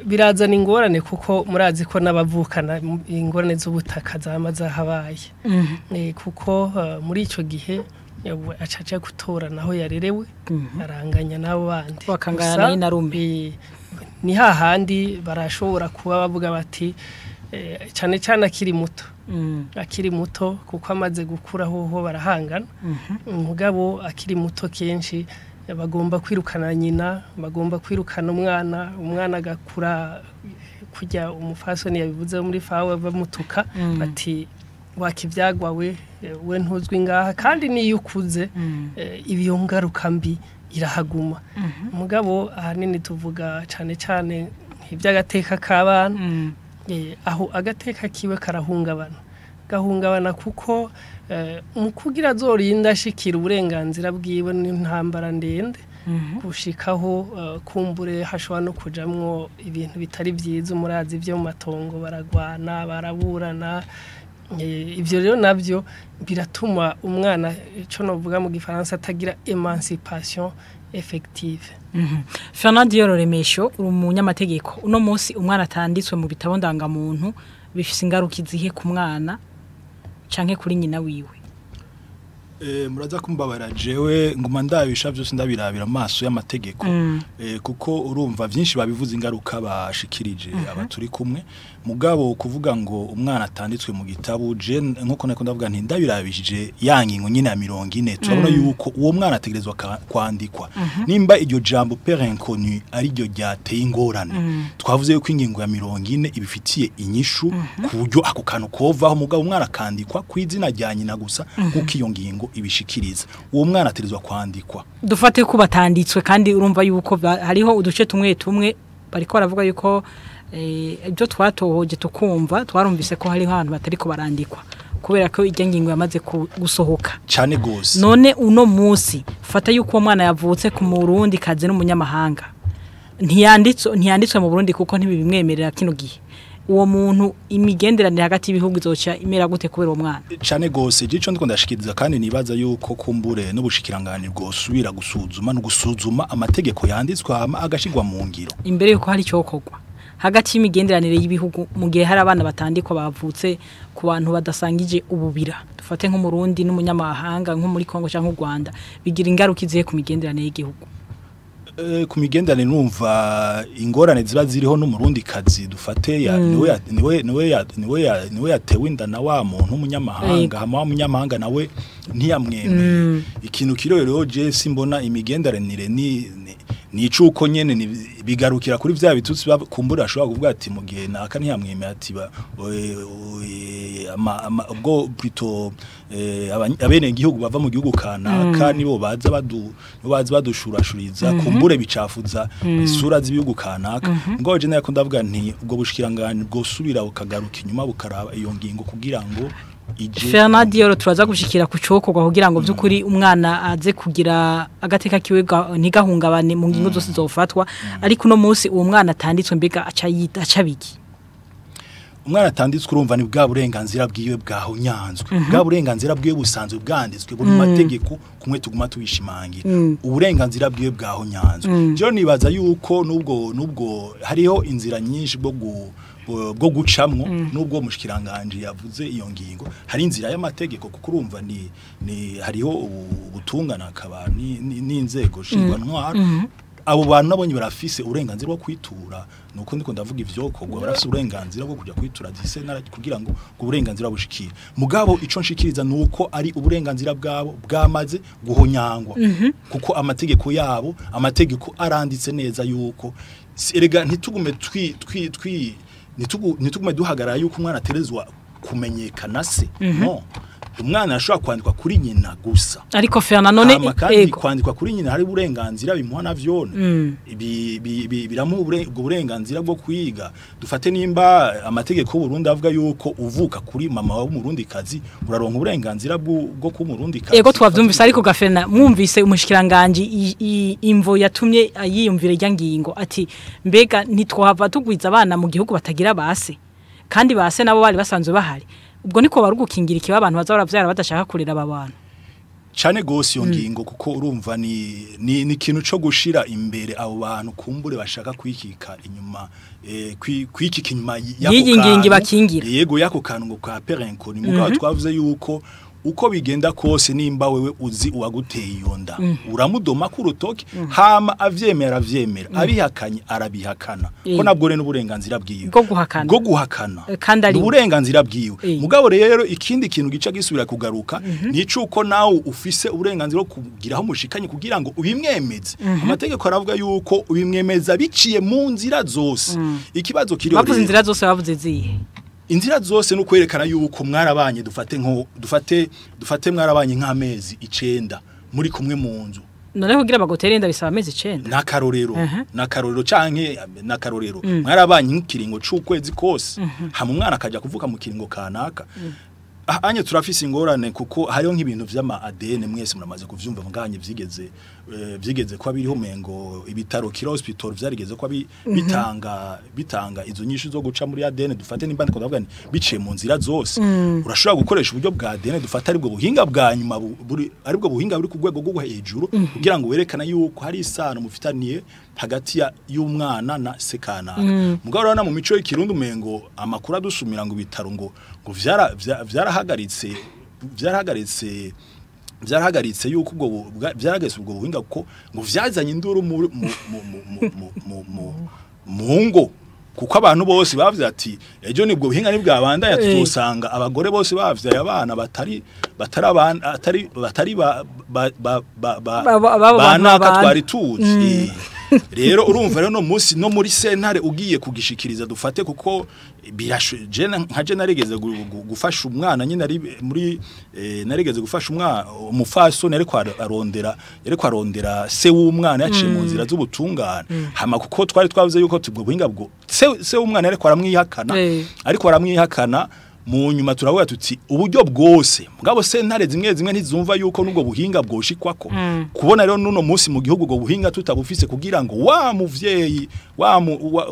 birazana ingorane kuko murazi ko n'abavukana ingorane z'ubutaka zamaza habaye kuko muri ico gihe acaje gutora naho yarerewe aranganya nabo bandi bakangana n'inarume ni hahandi barashobora kuba bavuga bati cyane cyane akiri muto kuko amaze gukura hoho barahangana umugabo akiri muto kenshi bagomba kwirukana nyina bagomba kwirukana umwana agakura kujya umufasoni yabivuze muri fawe bamutuka bati wakivyagwawe we ntuzwi ngaha kandi niyo ukuze ibiyo ngaruka mbi irahaguma umugabo ahanini tuvuga cyane cyane iby'agateka k'abana aho agateka kiwe gahungabana kuko mu kugira zorinda shikira uburenganzira bwiwe n'intambara ndende gushikaho kumbure hashobora no kujamwo ibintu bitari byiza umurazi byo mu matongo baragwana baraburana ivyo rero navyo biratuma umwana ico novuga mu gifaransa atagira emancipation effective. Fernand Yororemesho umunyamategeko uno munsi umwana atanditswe mu bitabo ndangamuntu bifise ingaruka izihe ku mwana canke kuri nyina wiwe. Muraza kumbabara jewe nguma ndabisha byose ndabirabira amaso y'amategeko kuko urumva byinshi babivuze ingaruka bashikirije abaturi kumwe mugabo kuvuga ngo umwana atanditswe mu gitabu je nkuko nako ndavuga nti ndabirabishije yangingo nyine ya 40 turabona yuko uwo mwana ategerezwa kwandikwa nimba iryo jambo père inconnu ari ryo ryateye ingorane twavuze yuko ingingo ya 40 ibifitiye inyishu ku buryo ako kantu kovaho mugabo umwana akandikwa kwizina rya nyina gusa kuko iyo ngingo ibishikiriza uwo mwana ategerezwa kwandikwa dufate ko batanditswe kandi urumva yuko hariho uduce tumwe bariko baravuga yuko ibyo twatohoje tukumva twarumvise ko hariho abantu batari ko barandikwa kubera ko ijya ngingo yamaze gusohoka cyane gose none uno munsi fata yuko umwana yavutse ku Burundi kaze n'umunyamahanga ntiyanditswe mu Burundi kuko ntibibimwemerera kino gihe uwo muntu imigenderanire hagati y'ibihugu izoca imera gute kubera uwo mwana cyane gose gico ndiko ndashikiriza kandi nibaza yuko kumbure n'ubushikiranganje bwosubira gusuzuma amategeko yanditswe hama agashigwa mu ngiro imbere yuko hari cyokorwa hagati y'imigenderanire y'ibihugu mu gihe hari abana batandikwa bavutse ku bantu badasangije ububira dufate nko mu Burundi n'umunyamahanga nko muri Kongo cyangwa u Rwanda bigira ingaruka izihe ku migenderanire y'igihugu ku migendane numva ingorane ziba ziriho n'umurundi kazi dufate ya niwe yatewe inda na wa muntu umunyamahanga hama umunyamahanga nawe ntiyamwemeye ikintu kirorero je simbona imigenderanire nicuko nyene bigarukira kuri vya bitutsi kumbura ashobora kuvuga ati mu gihe naka ntiyamwemeye ati ubwo plutôt abene igihugu bava mu gihugu kanaka nibo baza badushurashuriza kumbure bicafuza isura z'ibihugu kanaka ngo je nayo ndavuga nti ubwo bushikiranganje bwo subira ukagaruka inyuma bukaraba iyo ngingo kugira ngo Fernandio turaza gushikira ku cokorwa kugira ngo byukuri umwana aze kugira agateka kiwe ntigahungabane mu ngingo zose zofatwa ariko no munsi uwo mwana atanditswe mbega aca biki umwana atanditswe urumva ni bwa burenganzira bwiwe bwaho nyanzwe bwa burenganzira bwiwe busanzwe bwanditswe buri mategeko kumwe tuguma tubishimangira uburenganzira bwiwe bwaho nyanzwe je nibaza yuko nubwo hariho inzira nyinshi bwo gucamwo nubwo mushikiranganje yavuze iyo ngingo hari inzira y'amategeko kuko urumva ni hariho ubutungana akaba n'inzego shingwantwaro abo bantu nabonye barafise uburenganzira bwo kwitura nuko ndiko ndavuga ivyo kogwa barafise uburenganzira bwo kujya kwitura disenara kugira ngo uburenganzira bushikire mugabo ico nshikiriza nuko ari uburenganzira bwabo bwamaze guhonyangwa kuko amategeko aranditse neza yuko erega ntitugume ntitugume duhagarara yuko umwana aterezwa kumenyekana se no umwana ashobora kwandikwa kuri nyina gusa ariko Fernand none kwandikwa kuri nyina hari uburenganzira bimuha navyone biramu uburenganzira bwo kwiga dufate nimba amategeko y'u Burundi avuga yuko uvuka kuri mama wa Murundi kazi uraronka uburenganzira bwo ku Murundi kazi ego twavyumvise ariko Gafena mwumvise umushikiranganje imvo yatumye yiyumvira irya ngingo ati mbega ntitwahava tugwiza abana mu gihugu batagira base kandi base nabo bari basanzwe bahari ubwo niko barugukingira ikiba abantu bazara bavyara badashaka kurera aba bantu cyane gose iyo ngingo kuko urumva ni ikintu cyo gushira imbere abo bantu kumbure bashaka kwikika inyuma kwikika inyuma y'ingingi bakingira yego yako kantu kwa perenko ni mugabo twavuze yuko uko bigenda kose nimba wewe uzi uwaguteye iyonda uramudoma ku rutoki hama avyemera abihakanye arabihakana ko nabwo rene uburenganzira bwiwe bwo guhakana uburenganzira bwiwe mugabo rero ikindi kintu gica gisubira kugaruka nicuko nawe ufise uburenganzira bwo kugiraho mushikanye kugira ngo ubimwemeze amategeko aravuga yuko ubimwemeza biciye mu nzira zose ikibazo kiri bavuze inzira zose bavuze zihe inzira zose no kwerekana yuko mwarabanye dufate mwarabanye nk'amezi 9 muri kumwe mu nzu none kugira bagoterenda bisaba amezi 9 nakarorero canke nakarorero mwarabanye nk'ikiringo c'ukwezi kose hamwe umwana akaja kuvuka mu kiringo kanaka anye turafise ingorane kuko hariho nk'ibintu vy'ama ADN mwese muramaze kuvyumva muganye vyigeze kwa biriho mengo ibitaro kira hospital vyarigeze kwa bitanga izo nyinshi zo guca muri ADN dufate nimba ndiko ndavuga biciye mu nzira zose urashobora gukoresha uburyo bwa ADN dufate aribwo buhinga bwa nyuma aribwo buhinga buri ku rwego rwo hejuru kugira ngo werekana yuko hari isano mufitaniye hagati y'umwana na sekana mugabo rana mu mico y'ikirundi mengo amakuru adusumira ngo bitaro ngo vyarahagaritse yuko ubwo byaragese ubwo buhinga ko ngo vyazanye induru mu ngo kuko abantu bose bavye ati ejo nibwo buhinga nibwabanda yatuzosanga abagore bose bavye abana batari banaka twari tuzi rero urumva rero no munsi no muri sentare ugiye kugishikiriza dufate kuko birashoje nkaje narigeze gufasha umwana nyine ari muri narigeze gufasha umufaso nariko arondera se w'umwana yaciye mu nzira z'ubutungane hama kuko twari twavuze yuko tubwo buhinga bwo se w'umwana ariko aramwihakana mu nyuma turavuga tuti uburyo bwose mugabo sentare zimwe ntizumva yuko nubwo buhinga bwoshikwako kubona rero nuno munsi mu gihugu go buhinga tutabufise kugira ngo wa muvyeyi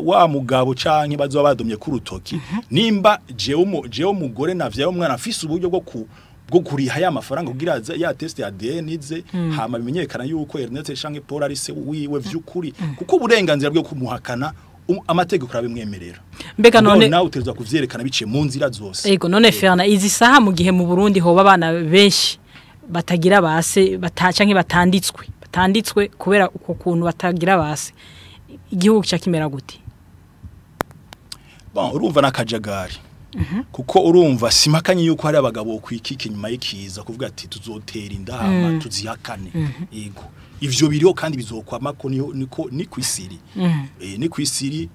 wa mugabo canke bazoba badomye ku rutoki nimba jewe mugore navyaye umwana afise uburyo bwo kuriha ya mafaranga kugira ya test ya ADN ize hama bimenyekana yuko Ernest canke Paul ari se wiwe vy'ukuri kuko uburenganzira bwo kumuhakana amategeko arabimwemerera mbega none nawe utereza kuvyerekana biciye mu nzira zose ego none Fernand izi saha mu gihe mu Burundi hoba abana benshi batagira base bataca batanditswe kubera uko kuntu batagira base igihugu cyakimera gute bon urumva nakajagari kuko urumva simakanye yuko hari abagabo kwikika inyuma y'ikiza kuvuga ati tuzotera indahama tuzihakane yego ivyo biriho kandi bizokwama ko ni kwisiri ni kwisiri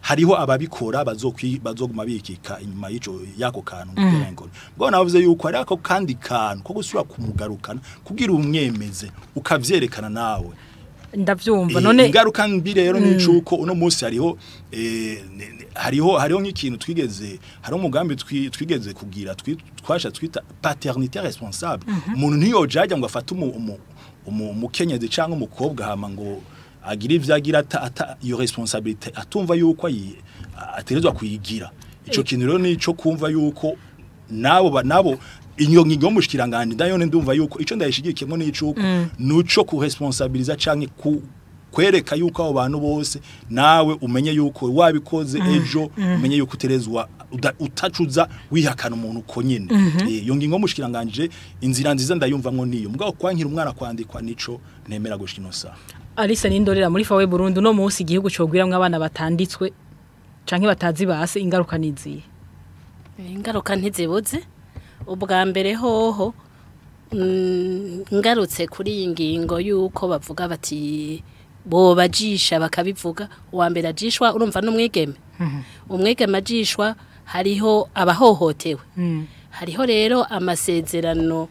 hariho ababikora bazoguma bikika inyuma yako kantu ngo navuze yuko ari ako kandi kantu ko gusura kumugarukana kugira umwemeze ukavyerekana nawe ndavyumva none ingaruka mbi rero nicuko uno munsi hariho nk'ikintu twigeze hari umugambi twigeze kugira twasha twita paternité responsable umuntu ntiyojajya ngo afate umukenyezi cyangwa umukobwa hama ngo agira ivyagira ata iyo responsabilité atumva yuko aterezwa kuyigira ico kintu rero nico kumva yuko nabo inyo ngingo mushikiranganje ndayone ndumva yuko ico ndayishigikiyemo n'icuko nuco ku responsabiliza canke kwereka yuko abo bantu bose nawe umenye yuko wabikoze ejo umenye yuko uterezwa utacuza wihakana umuntu uko nyene iyo ngingo mushikiranganje inzira nziza ndayumvamwo niyo mugabo kwankira umwana kwandikwa nico nemera gushinosa Alice Nindorera muri fawe Burundi no munsi igihugu cogwiramwe abana batanditswe canke batazi base ingaruka niziye ingaruka ntizibuze ubwa mbere hoho ngarutse kuri iyi ngingo yuko bavuga bati bo bajisha bakabivuga uwa mbere ajishwa urumva n'umwigeme umwigeme ajishwa hariho abahohotewe hariho rero amasezerano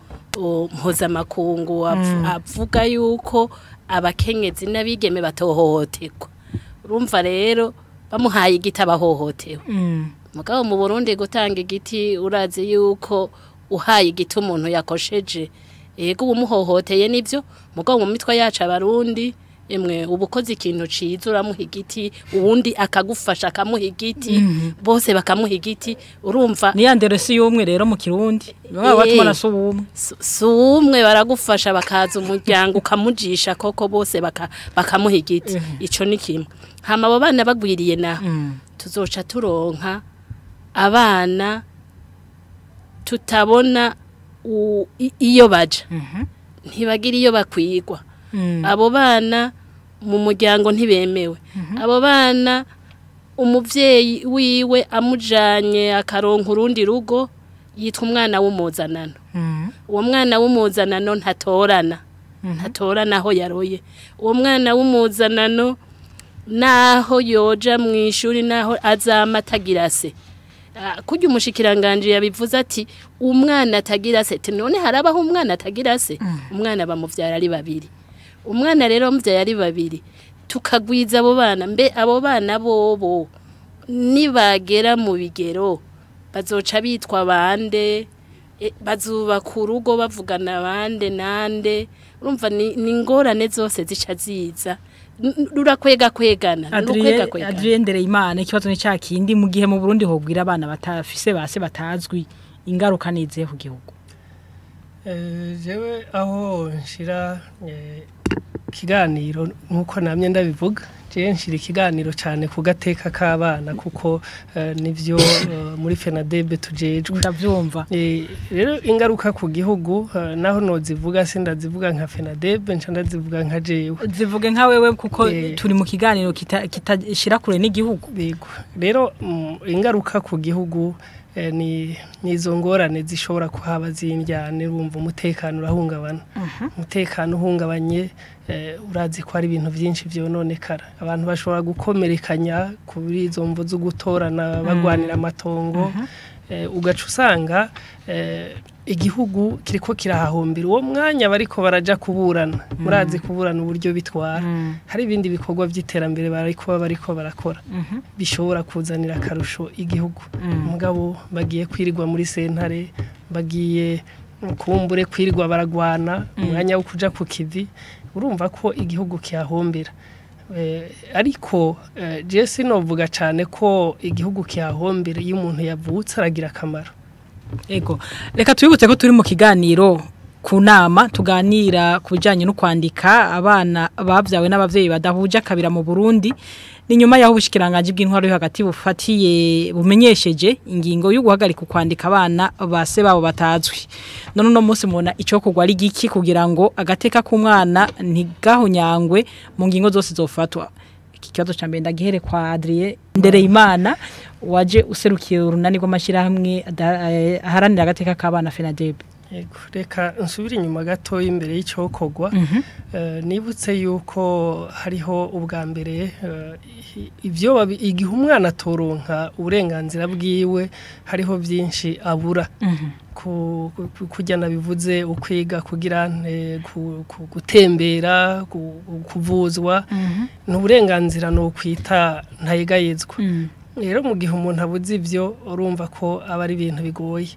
mpuzamakungu avuga yuko abakenyezi n'abigeme batohohoterwa urumva rero bamuhaye igiti abahohotewe mugabo mu Burundi gutanga igiti urazi yuko uhaye igiti umuntu yakosheje yego umuhohoteye nivyo mugabo mu mitwe yacu abarundi emwe ubukoze ikintu ciza uramuha igiti uwundi akagufasha akamuha igiti bose bakamuha igiti urumva ni yanderesi y'umwe rero mu Kirundi baba batumana suumwe baragufasha bakaza umuryango ukamujisha koko bose bakamuha igiti ico ni kimwe hama abo bana bagwiriye na tuzoca turonka abana tutabona iyo baja ntibagira iyo bakwigwa abo bana mu muryango ntibemewe abo bana umuvyeyi wiwe amujanye akaronka urundi rugo yitwa umwana w'umuzanano uwo mwana w'umuzanano ntatorana aho yaroye uwo mwana w'umuzanano naho yoja mu ishuri naho azama atagira se kujya umushikiranganje yabivuze ati umwana atagira se none harabaho umwana atagira se umwana bamuvyara ari babiri umwana rero muvya ari babiri tukagwiza abo bana mbe abo bana bobo nibagera mu bigero bazoca bitwa bande bazuba ku rugo bavugana bande nande urumva ni ingorane zose zica ziza kwegana Adrien Ndereyimana ikibazo ni cyakindi mu gihe mu Burundi hogwira abana batafise base batazwi ingaruka nize ku gihugu jewe aho nshira kiganiro nkuko namye ndabivuga je nshira ikiganiro cyane ku gateka k'abana kuko nivyo muri FENADEB tujejwe ndavyumva rero ingaruka ku gihugu naho nozivuga sindazivuga nka FENADEB nca ndazivuga nka jewe zivuge nka wewe kuko turi mu kiganiro kitashira kure n'igihugu yego rero ingaruka ku gihugu ni izo ngorane zishobora kuhaba zinjyane urumva umutekano urahungabana umutekano uhungabanye urazi ko ari ibintu byinshi vyononekara abantu bashobora gukomerekanya kuri izo mvo zo gutorana bagwanira amatongo ugaca usanga igihugu kiriko kirahahombera uwo mwanya bariko baraja kuburana murazi kuburana uburyo bitwara hari ibindi bikorwa by'iterambere bariko barakora bishobora kuzanira akarusho igihugu mugabo bagiye kwirirwa muri sentare bagiye kumbure kwirirwa baragwana umwanya wo kuja ku kivi urumva ko igihugu kihahombera ariko Jesse novuga cyane ko igihugu kihahombera iyo umuntu yavutse aragira akamaro ego reka tubibutse ko turi mu kiganiro ku nama tuganira ku bijyanye no kwandika abana babyawe n'abavyeyi badahuje akabira mu Burundi ni nyuma yaho ubushikiranganje bw'intwaro yo hagati bufatiye bumenyesheje ingingo yo guhagarika kwandika abana base babo batazwi none no munsi mubona ico kugwa ari giki kugira ngo agateka k'umwana ntigahunyangwe mu ngingo zose zofatwa iki kibazo cyambere ndagihere kwa Adrien Ndereyimana waje userukiye urunani rw'amashyirahamwe aharanira agateka k'abana FENADEB. Yego, reka nsubire inyuma gato imbere y'icokogwa. Nibutse yuko hariho ubwa mbere ibyo igihe umwana atoronka uburenganzira bwiwe hariho byinshi abura. Kujya nabivuze ukwiga kugira gutembera kuvuzwa n'uburenganzira no kwita ntayegayezwa. Rero mu gihe umuntu abuze ivyo urumva ko aba ari ibintu bigoye.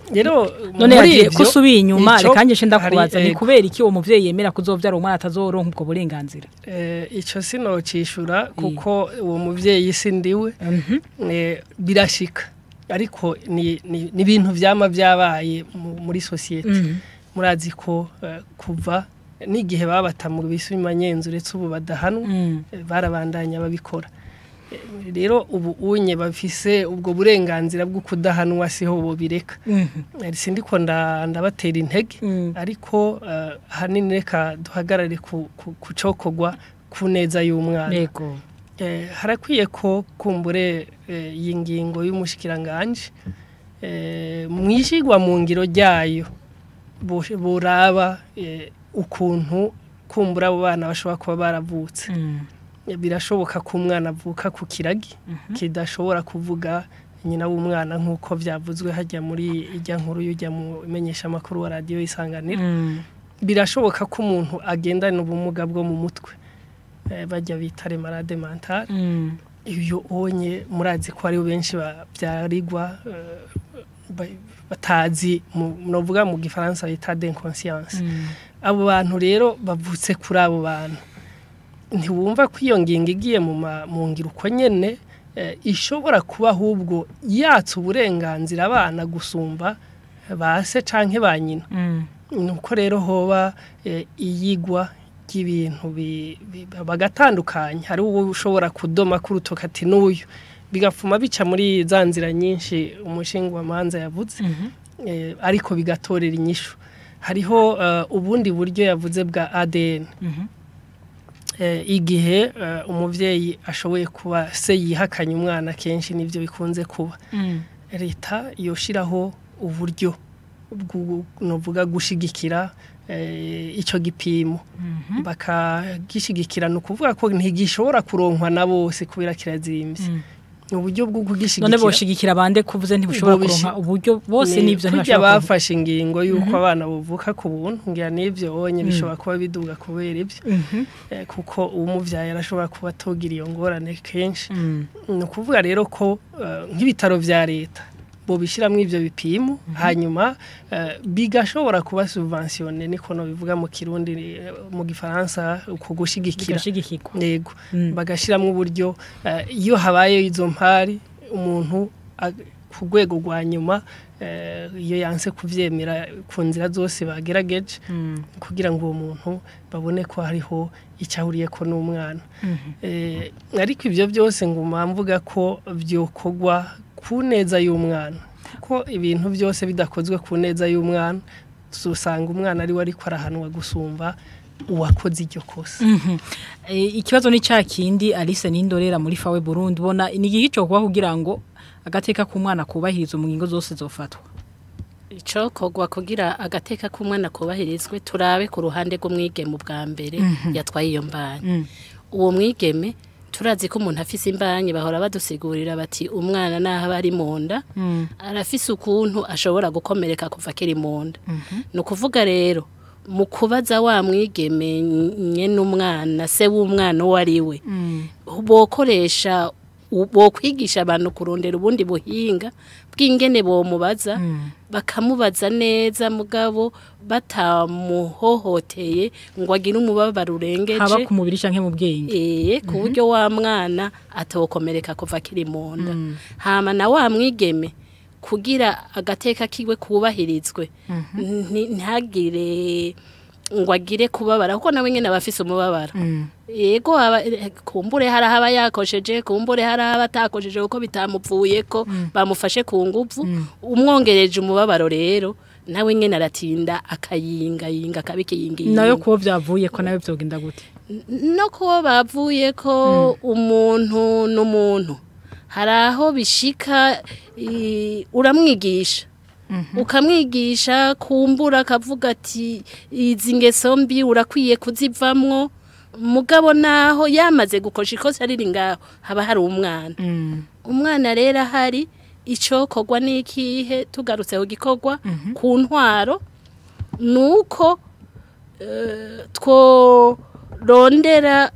Rero none yagiye kusubiye inyuma reka nje ndakubaza ni kubera iki uwo muvyeyi yemera kuzovyara umwana atazoronka ubwo burenganzira. Ico sinocishura kuko uwo muvyeyi sindiwe birashika ariko ni ibintu vyama vyabaye muri societe. Murazi ko kuva n'igihe babatamura bisubimanyenzo uretse ubu badahanwa barabandanya babikora. Rero ubu unye bafise ubwo burenganzira bwo kudahanwa siho bo bireka. Sindiko ndabatera intege ariko hanini reka duhagarare kucokogwa kuneza y'umwana. Yego. Harakwiye ko kumbure y'ingingo y'umushikiranganje mwishigwa mu ngiro ryayo buraba ukuntu kumbura abo bana bashobora kuba baravutse. Birashoboka ko umwana avuka ku kiragi kidashobora kuvuga nyina w'umwana nkuko byavuzwe hajya muri ijya nkuru yujya mu menyesha makuru wa radio Isanganiro. Birashoboka ko umuntu agendana ubumuga bwo mu mutwe bajya bitare malade mentale. Iyo onye murazi ko ari benshi babyarigwa batazi novuga mu gifaransa bita d'inconscience. Abo bantu rero bavutse kuri abo bantu ntiwumva ko iyo ngingo igiye mu ngiro uko nyene ishobora kuba ahubwo yatse uburenganzira abana gusumba base canke banyina. Nuko rero hoba iyigwa ry'ibintu bagatandukanya. Hari uwo ushobora kudoma kurutoka ati n'uyu bigafuma bica muri za nzira nyinshi umushingwa manza yavuze ariko bigatorera inyishu. Hariho ubundi buryo yavuze bwa ADN. Igihe umuvyeyi ashoboye kuba se yihakanye umwana kenshi nivyo bikunze kuba. Leta yoshiraho uburyo novuga gushigikira ico gipimo bakagishigikira no kuvuga ko ntigishobora kuronkwa na bose kubera kirazimvye. Uburyo bwo kugishigikira none boshigikira bande kuvuze ntibushobora kuronka uburyo bose nivyo ntibashobora bafashe ingingo yuko abana buvuka ku buntu ngira nivyo onye bishobora kuba biduga kubera ibyo kuko umuvyaye arashobora kuba togira iyo ngorane kenshi. No kuvuga rero ko nk'ibitaro vya leta bo bishiramwe ivyo bipimo hanyuma bigashobora kuba subventione niko no bivuga mu Kirundi mu Gifaransa uko gushigikira. Yego bagashiramwe uburyo iyo habaye izo mpari umuntu ku rwego rwa nyuma iyo yanse kuvyemera ku nzira zose bagerageje kugira ngo uwo muntu babone ko hariho icyahuriye ko n'umwana. Ariko ivyo byose nguma mvuga ko byokogwa kuneza y'umwana ko ibintu byose bidakozwe kuneza y'umwana usanga umwana ari wari kwarahanwa gusumba uwakoze iryo kosa. Ikibazo ni cyakindi Alice Nindorera muri Fawe Burundi bona nigihe cyo kuba kugira ngo agateka k'umwana kubahiriza mu ngingo zose zofatwa. Ico kogwa kugira agateka k'umwana kubahirizwe turabe ku ruhande rw'umwigeme bwa mbere yatwaye iyo mbanye. Uwo mwigeme turazi ko umuntu afise imbanye bahora badusigurira bati umwana naho bari munda arafise ukuntu ashobora gukomereka kuva kiri munda. No kuvuga rero mu kubaza wa mwigeme nyene umwana se w'umwana wariwe bokoresha bokwigisha abantu kurondera ubundi buhinga bw'ingene bomubaza bakamubaza neza mugabo batamuhohoteye ngo agire umubabaro urengeje haba ku mubiri canke mu bwenge ku buryo wa mwana atokomereka kuva kiri munda. Hama na wa mwigeme kugira agateka kiwe kubahirizwe ntagire ngo agire kubabara kuko nawe nyene abafise umubabara. Yego kumbure haba yakosheje kumbure haba atakosheje uko bitamupfuye ko bamufashe ku nguvu umwongereje umubabaro rero nawe nyene aratinda akayinga kabikiyingiye. Nayo kubo byavuye ko nawe byogenda gute? No kubo bavuye ko umuntu n'umuntu haraho bishika uramwigisha ukamwigisha kumbura akavuga ati izi ngeso mbi urakwiye kuzivamwo mugabo naho yamaze gukosha ikosa riri ngaho haba hari umwana rero hari icokorwa n'ikihe tugarutse ku gikorwa ku ntwaro nuko tworondera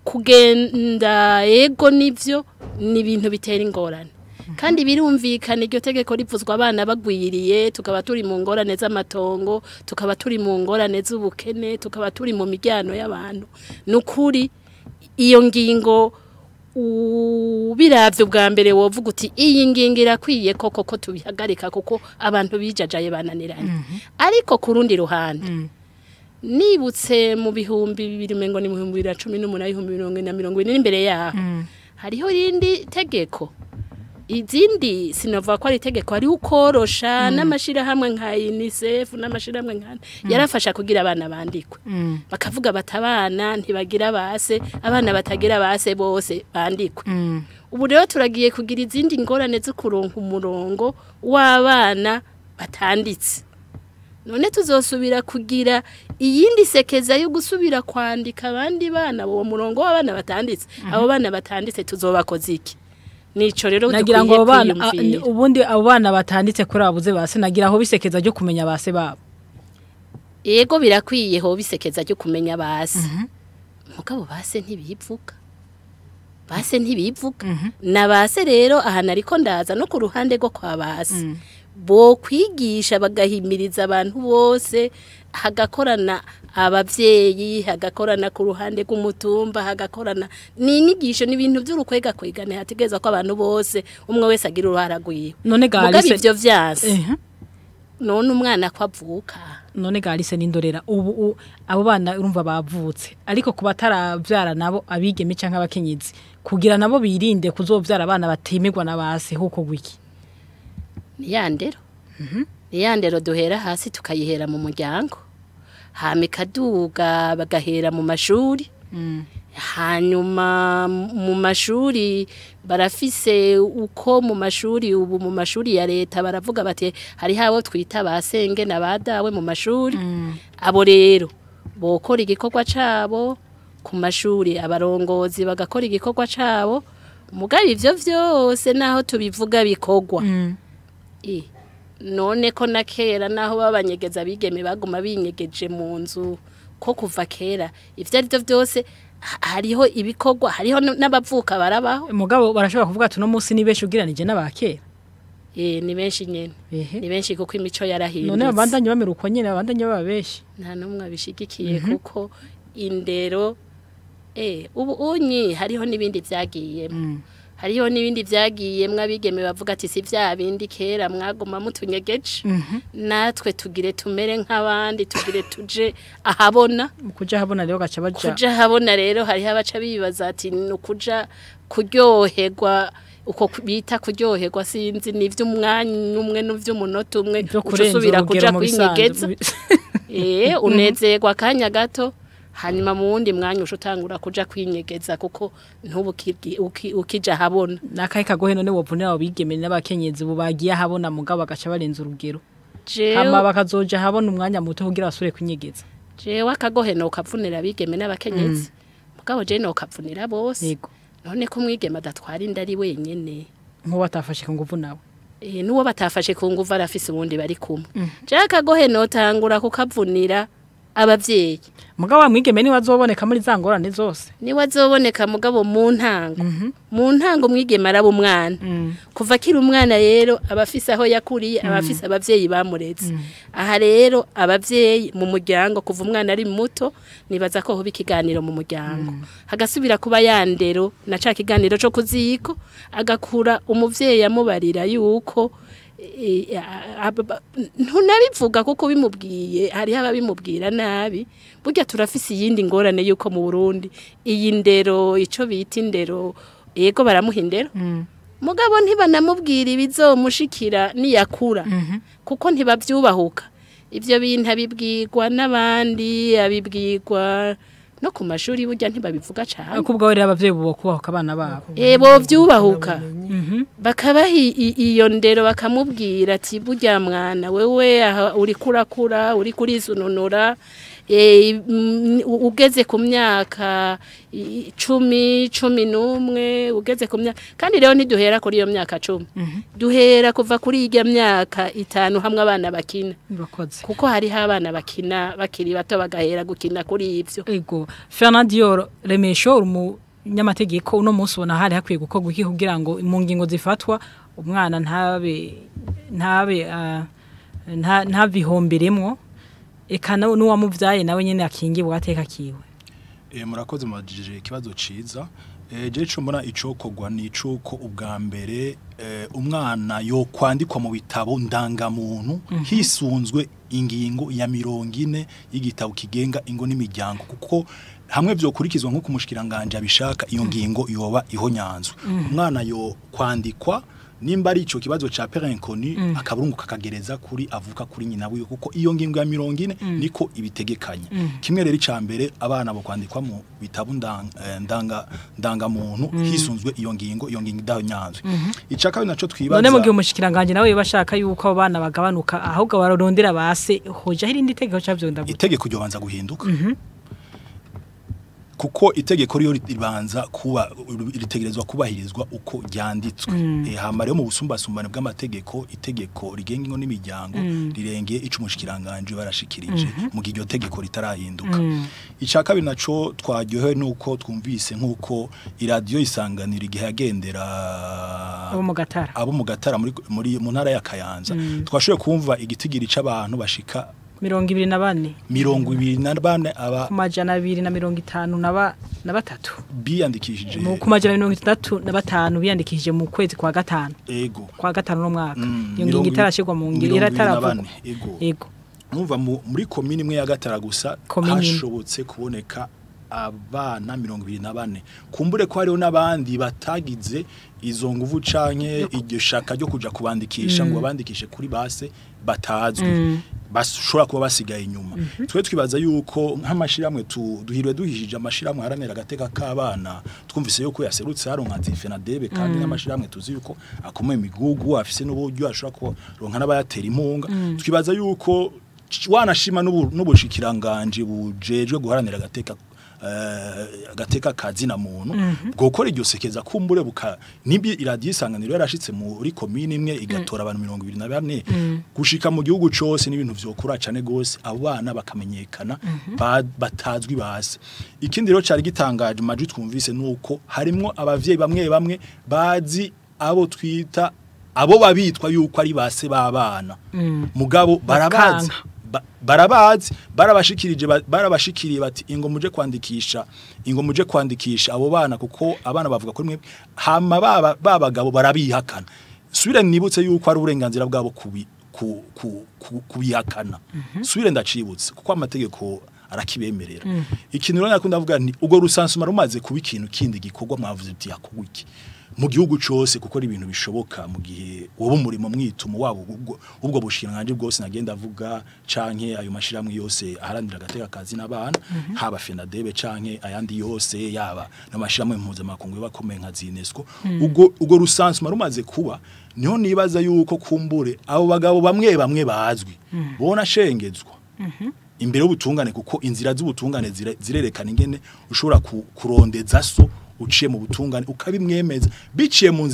kugenda yego nivyo ni ibintu bitera ingorane kandi birumvikana iryo tegeko rivuzwa abana bagwiriye tukaba turi mu ngorane z'amatongo tukaba turi mu ngorane z'ubukene tukaba turi mu mijyano y'abantu nukuri iyo ngingo biravye bwa mbere wovuga uti iyi ngingo irakwiye koko tubihagarika kuko abantu bijajaye bananiranye ariko ku rundi ruhande nibutse mu bihumbi 2018 imbere yaho hariho rindi tegeko izindi sinova ko ari tegeko ari ukorosha n'amashira hamwe nka UNICEF n'amashira hamwe nka yarafasha kugira abana bandikwe bakavuga batabana ntibagira base abana batagira base bose bandikwe ubu rero turagiye kugira izindi ngorane zo kuronka umurongo w'abana batanditse none tuzosubira kugira iyindi sekeza yo gusubira kwandika abandi bana uwo murongo w'abana batanditse abo bana batanditse tuzobakoze iki nico rero nagira ngo abana ubundi abo bana batanditse kuri abuze base nagira aho bisekeza ryo kumenya base babo yego birakwiye ho bisekeza ryo kumenya base mugabo base ntibivuga na base rero ahana ariko ndaza no ku ruhande rwo kwa base bo kwigisha bagahimiriza abantu bose hagakorana abavyeyi hagakorana ku ruhande rw'umutumba hagakorana n'inyigisho n'ibintu by'urukwega kwigane hategeza ko abantu bose umwe wese agira uruhara rwiwe none galise ivyo vyanse none umwana kwavuka none galise n'indorera ubu abo bana urumva bavutse ariko kuba taravyara nabo abigeme canke abakenyezi kugira nabo birinde kuzovyara abana batemerwa nabase huko gwiki Niyandero duhera hasi tukayihera mu muryango hamikaduga bagahera mu mashuri hanyuma mu mashuri barafise uko mu mashuri ubu mu mashuri ya leta baravuga bati hari habo twita basenge na badawe mu mashuri abo rero bokora igikorwa cabo ku mashuri abarongozi bagakora igikorwa cabo mugabe ivyo vyose naho tubivuga bikorwa none ko na kera naho babanyegeza bigeme baguma binyegeje mu nzu ko kuva kera ivyo ari byo byose hariho ibikorwa hariho n'abavuka barabaho mugabo barashobora kuvuga ati no munsi ni benshi ugiranije n'abakera ni benshi nyene ni benshi kuko imico yarahindutse none abandanye bamera uko nyene abandanye babeshi nta numwe abishigikiye kuko indero ubu unyi hariho nibindi vyagiyemo hariho nibindi vyagiyemwe abigeme bavuga ati si vya bindi kera mwagoma mutunyegeje natwe tugire tumere nk'abandi tugire tuje ahabona kuja habona rero gaca baja kuja habona rero hariho abaca bibaza ati nukuja kuryoherwa uko bita kuryoherwa sinzi n'ivy'umwanya umwe n'uvy'umunota umwe usubira kuja kwinyegeza unezerwa kanya gato hanyuma mu wundi mwanya ushutangura kuja kwinyegeza kuko ntubu ukija habona nakaye kagohe none wovunira abigeme n'abakenyezi bubagiye habona mugabo agaca barenza urugero hama bakazoja habona umwanya muto kugira basure kwinyegeza jewe akagohe no kavunira abigeme n'abakenyezi mugabo je no kavunira bose none ko mwigeme adatwara indari wenyene nko batafashe ku nguvu nawe nuwo batafashe ku nguvu arafise ubundi bari kumwe je akagohe no tangura kukavunira abavyeyi mugabo amwigeme ni wazoboneka muri zangorane zose ni wazoboneka mugabo mu ntango mwigeme araba umwana kuva kiri umwana rero abafise aho yakuriye abafise abavyeyi bamureze aha rero abavyeyi mu muryango kuva umwana ari muto nibaza ko hoba ikiganiro mu muryango hagasubira kuba yandero na ca kiganiro cyo kuziko agakura umuvyeyi yamubarira yuko ntunabivuga kuko bimubwiye hari ababimubwira nabi burya turafise iyindi ngorane yuko mu Burundi iyi ndero ico bita indero yego baramuhindera mugabo ntibanamubwira ibizomushikira niyakura kuko ntibavyubahuka ivyo bintu abibwirwa n'abandi abibwirwa no ku mashuri burya ntibabivuga cyane kubwo rero abavyeyi bo kubahuka abana babo bo vyubahuka bakabaha iyo ndero bakamubwira ati burya mwana wewe uri kurakura uri kurisununura ugeze ku myaka 11 ugeze ku myaka kandi rero ntiduhera kuri iyo myaka 10 duhera kuva kuri iyo myaka 5 hamwe abana bakina kuko hari abana bakina bakiri bato bagahera gukina kuri ivyo ego Fernando Remesho umunyamategeko uno munsi ubona hari hakwiye gukorwa iki kugira ngo mu ngingo zifatwa umwana ntabihomberemwo eka n'uwamuvyaye nawe nyene akingibwa ateka kiwe murakoze mubajije ikibazo ciza je mbona icokogwa nicuko ubwa mbere umwana yo kwandikwa mu bitabo ndangamuntu hisunzwe ingingo ya 40 y'igitabo kigenga ingo n'imiryango kuko hamwe vyokurikizwa nko kumushikiranganje abishaka iyo ngingo yoba ihonyanzwe umwana yo kwandikwa nimba ari ico kibazo ca père inconnu akaburungu kakagereza kuri avuka kuri nyina wiwe kuko iyo ngingo ya 40 niko ibitegekanye kimwe rero icambere abana bo kwandikwa mu bitabu ndangamuntu hisunzwe iyo ngingo idahonyanzwe icaka naco twibaza none mu gihe umushikiranganje nawe bashaka yuko abana bagabanuka ahubwo bararondera base hoja hirindi tegeko cavyo ndavuga itegeko ryo banza guhinduka kuko itegeko riyo ribanza kuba ritegerezwa kubahirizwa uko ryanditswe hama rero mu busumbasumbane bw'amategeko itegeko rigenga ingo n'imiryango rirengeye icumushikiranganje barashikirije mu gihe iryo tegeko ritarahinduka icaka binaco twaryohewe nuko twumvise nkuko iradio isanganira igihe yagendera abo mu gatara muri mu ntara ya Kayanza twashoboye kumva igitigiri c'abantu bashika 24 aba kumajana 253 biyandikishije mu kumajana 35 biyandikishije mu kwezi kwa gatanu ego kwa gatanu no mwaka iyo ngingo itarashirwa mu ngiro irataravuga ego numva muri komini imwe ya Gatara gusa hashobotse kuboneka abana 24 kumbure ko hariho nabandi batagize izo nguvu canke iryo shaka ryo kuja kubandikisha ngo abandikishe kuri base batazwi bashobora kuba basigaye inyuma twe twibaza yuko nk'amashiramwe duhirwe duhishije amashiramwe haranera agateka k'abana twumvise yuko yaserutse haronka FENADEB kandi n'amashiramwe tuzi yuko akomeye imigugu afise n'uburyo ashobora kuronka n'abayatera impunga twibaza yuko wanashima n'ubushikiranganje bujejwe guharanira agateka kazina muntu bwokora iryo sekeza kumbure nibi iradio isanganiro yarashitse muri komine imwe igatora abantu 24 gushika mu gihugu cose n'ibintu vyokura cyane gose abo bana bakamenyekana batazwi base ikindi rero cyari gitangaje maji twumvise nuko harimo abavyeyi bamwe bazi abo twita abo babitwa yuko ari base babana mugabo barabazi barabashikiriye bati ingo muje kwandikisha abo bana kuko abana bavuga kuri mwe hama babagabo barabihakana subira nibutse yuko ari uburenganzira bwabo kubihakana subira ndacibutse kuko amategeko arakibemerera ikintu rero nakunda avuga nti ubwo rusansuma rumaze kuba ikintu kindi gikorwa mwavuze ati yakugwiki mu gihugu cyose kuko ari ibintu bishoboka mu gihe wowe umurimo mwitumo wabo ubwo bushinganje bwose nagenda avuga canke ayo mashiramwe yose aharanira agateka kazi n'abana haba FENADEB canke ayandi yose yaba no mashiramwe mpuzamakungu bakomeye nka UNESCO ubwo rusansuma rumaze kuba niho nibaza yuko kumbure abo bagabo bamwe bazwi bona shengezwa imbere y'ubutungane kuko inzira z'ubutungane zirerekana ingene ushobora kurondeza so uciye mu butungane ukabimwemeza biciye mu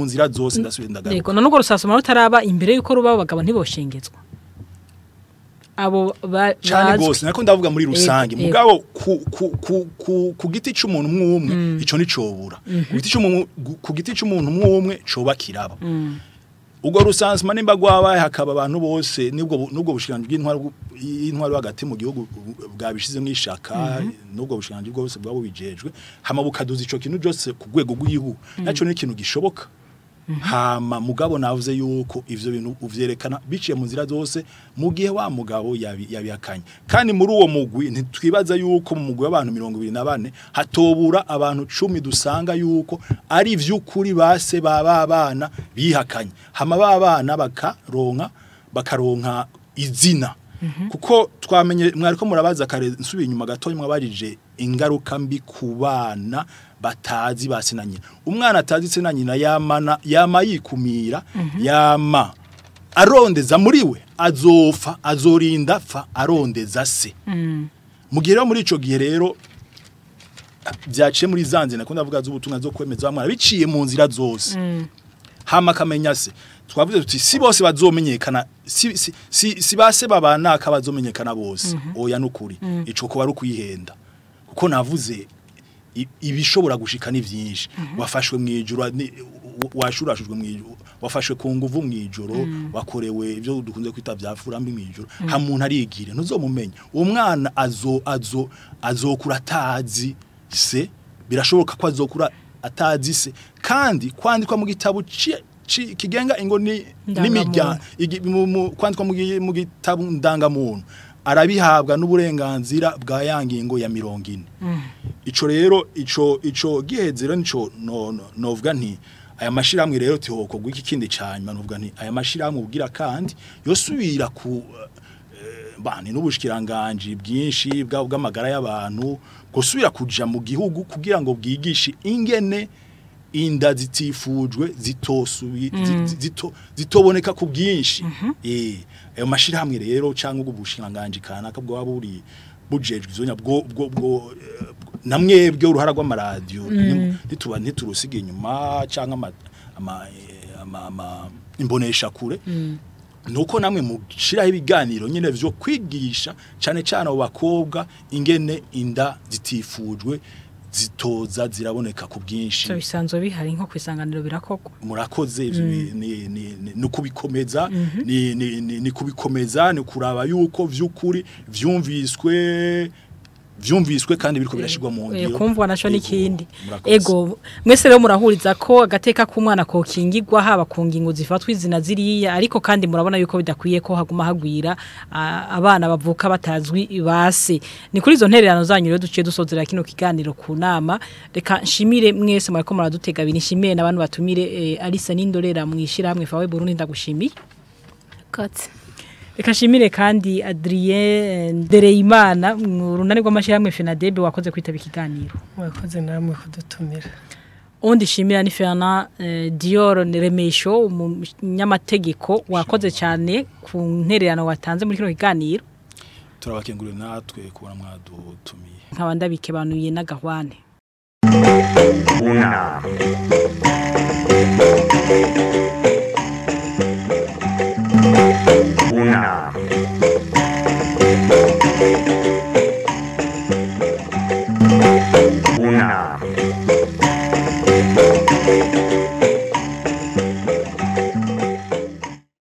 nzira zose ndasubira ndagaruka yego none ugo rusasuma rutaraba imbere yuko ruba abagabo ntiboshengezwa abo cyane gose nako ndavuga muri rusange mugabo ku giti cy'umuntu umwe ico nicobura ku giti cy'umuntu umwe coba kiraba ubwo rusansuma nimba gwabaye hakaba abantu bose nubwo bushiranje bw'intwaro hagati mu gihugu bwabishize mwishaka nubwo bushiranje bwose bwabo bijejwe hama bukaduza ico kintu cyose ku rwego rw'igihugu naco ni ikintu gishoboka hama mugabo navuze yuko ivyo bintu uvyerekana biciye mu nzira zose mu gihe wa mugabo yabihakanye kandi muri uwo mugwi ntitwibaza yuko mu mugwi w'abantu 24 hatobura abantu 10 dusanga yuko ari ivy'ukuri base babana bihakanye hama babana bakaronka izina kuko twamenye mwariko murabaza kare nsubiye inyuma gato mwabajije ingaruka mbi ku bana batazi basinanye umwana atazi se na nyina yama yikumira yama arondeza muri we azopfa azorinda fa arondeza se mu gihe rero muri ico gihe rero byaciye muri zanze nakunda avuga z'ubutumwa zo kwemeza bamwe biciye mu nzira zose hama kamenya se twavuze tuti si bose bazomenyekana si base babana akabazomenyekana bose oya nukuri ico ko bari kwihenda kuko navuze ibishobora gushika ni byinshi wafashwe mwijuru washurashujwe mwijuru wafashwe ku nguvu mwijuru wakorewe ibyo dukunze kwita byafura mbi mwijuru ha muntu arigire ntuzomumenya umwana azokura atazi se birashoboka ko azokura atazi se kandi kwandikwa mu gitabu kigenga ingo n'imirya kwandikwa mu gitabu ndangamuntu arabihabwa n'uburenganzira bwa yangingo ya 40 ico rero ico gihezero nico novuga nti aya mashiramwe rero tihoko gwiki kindi cyanyuma novuga nti aya mashiramwe ubwira kandi yosubira ku bani n'ubushikiranganje bwinshi bw'amagara y'abantu gusubira kuja mu gihugu kugira ngo bwigishe ingene inda zitifujwe zitoboneka ku bwinshi ayo mashirahamwe rero cyangwa ubushinganje kana kabwo waburi bujejwe izonya bwo namwe byo uruhara rw'amaradio ntiturusige inyuma cyangwa ama imbonesha kure nuko namwe mushiraho ibiganiro nyene vyo kwigisha cyane cyane abo bakobwa ingene inda zitifujwe zitoza ziraboneka ku bwinshi so bisanzwe bihari nko kwisanganiro birakogwa murakoze no kubikomeza ni kubikomeza ni kuraba yuko vyukuri vyumviswe kandi biriko birashirwa mu ngiro kumvwa naco nikindi ego mwese rero murahuriza ko agateka k'umwana ko kingirwa haba ku ngingo zifatwa izina ziriya ariko kandi murabona yuko bidakwiye ko haguma hagwira abana bavuka batazwi base ni kuri izo ntererano zanyu rero duciye dusozera kino kiganiro ku nama reka nshimire mwese mwariko muradutega binishimiye nabantu batumire Alisa n'indorera mwishira hamwe fawe Burundi ndagushimiye kotse reka nshimire kandi Adrien Ndereyimana mu runani rw'amashyirahamwe FENADEB wakoze kwitaba ikiganiro wakoze namwe kudutumira undi shimira ni Fernand Dior Neremesho umunyamategeko wakoze cyane ku ntererano watanze muri kino kiganiro turabakengurira natwe kubona mwadutumiye nkabanda bikebanuye n'agahwane Una.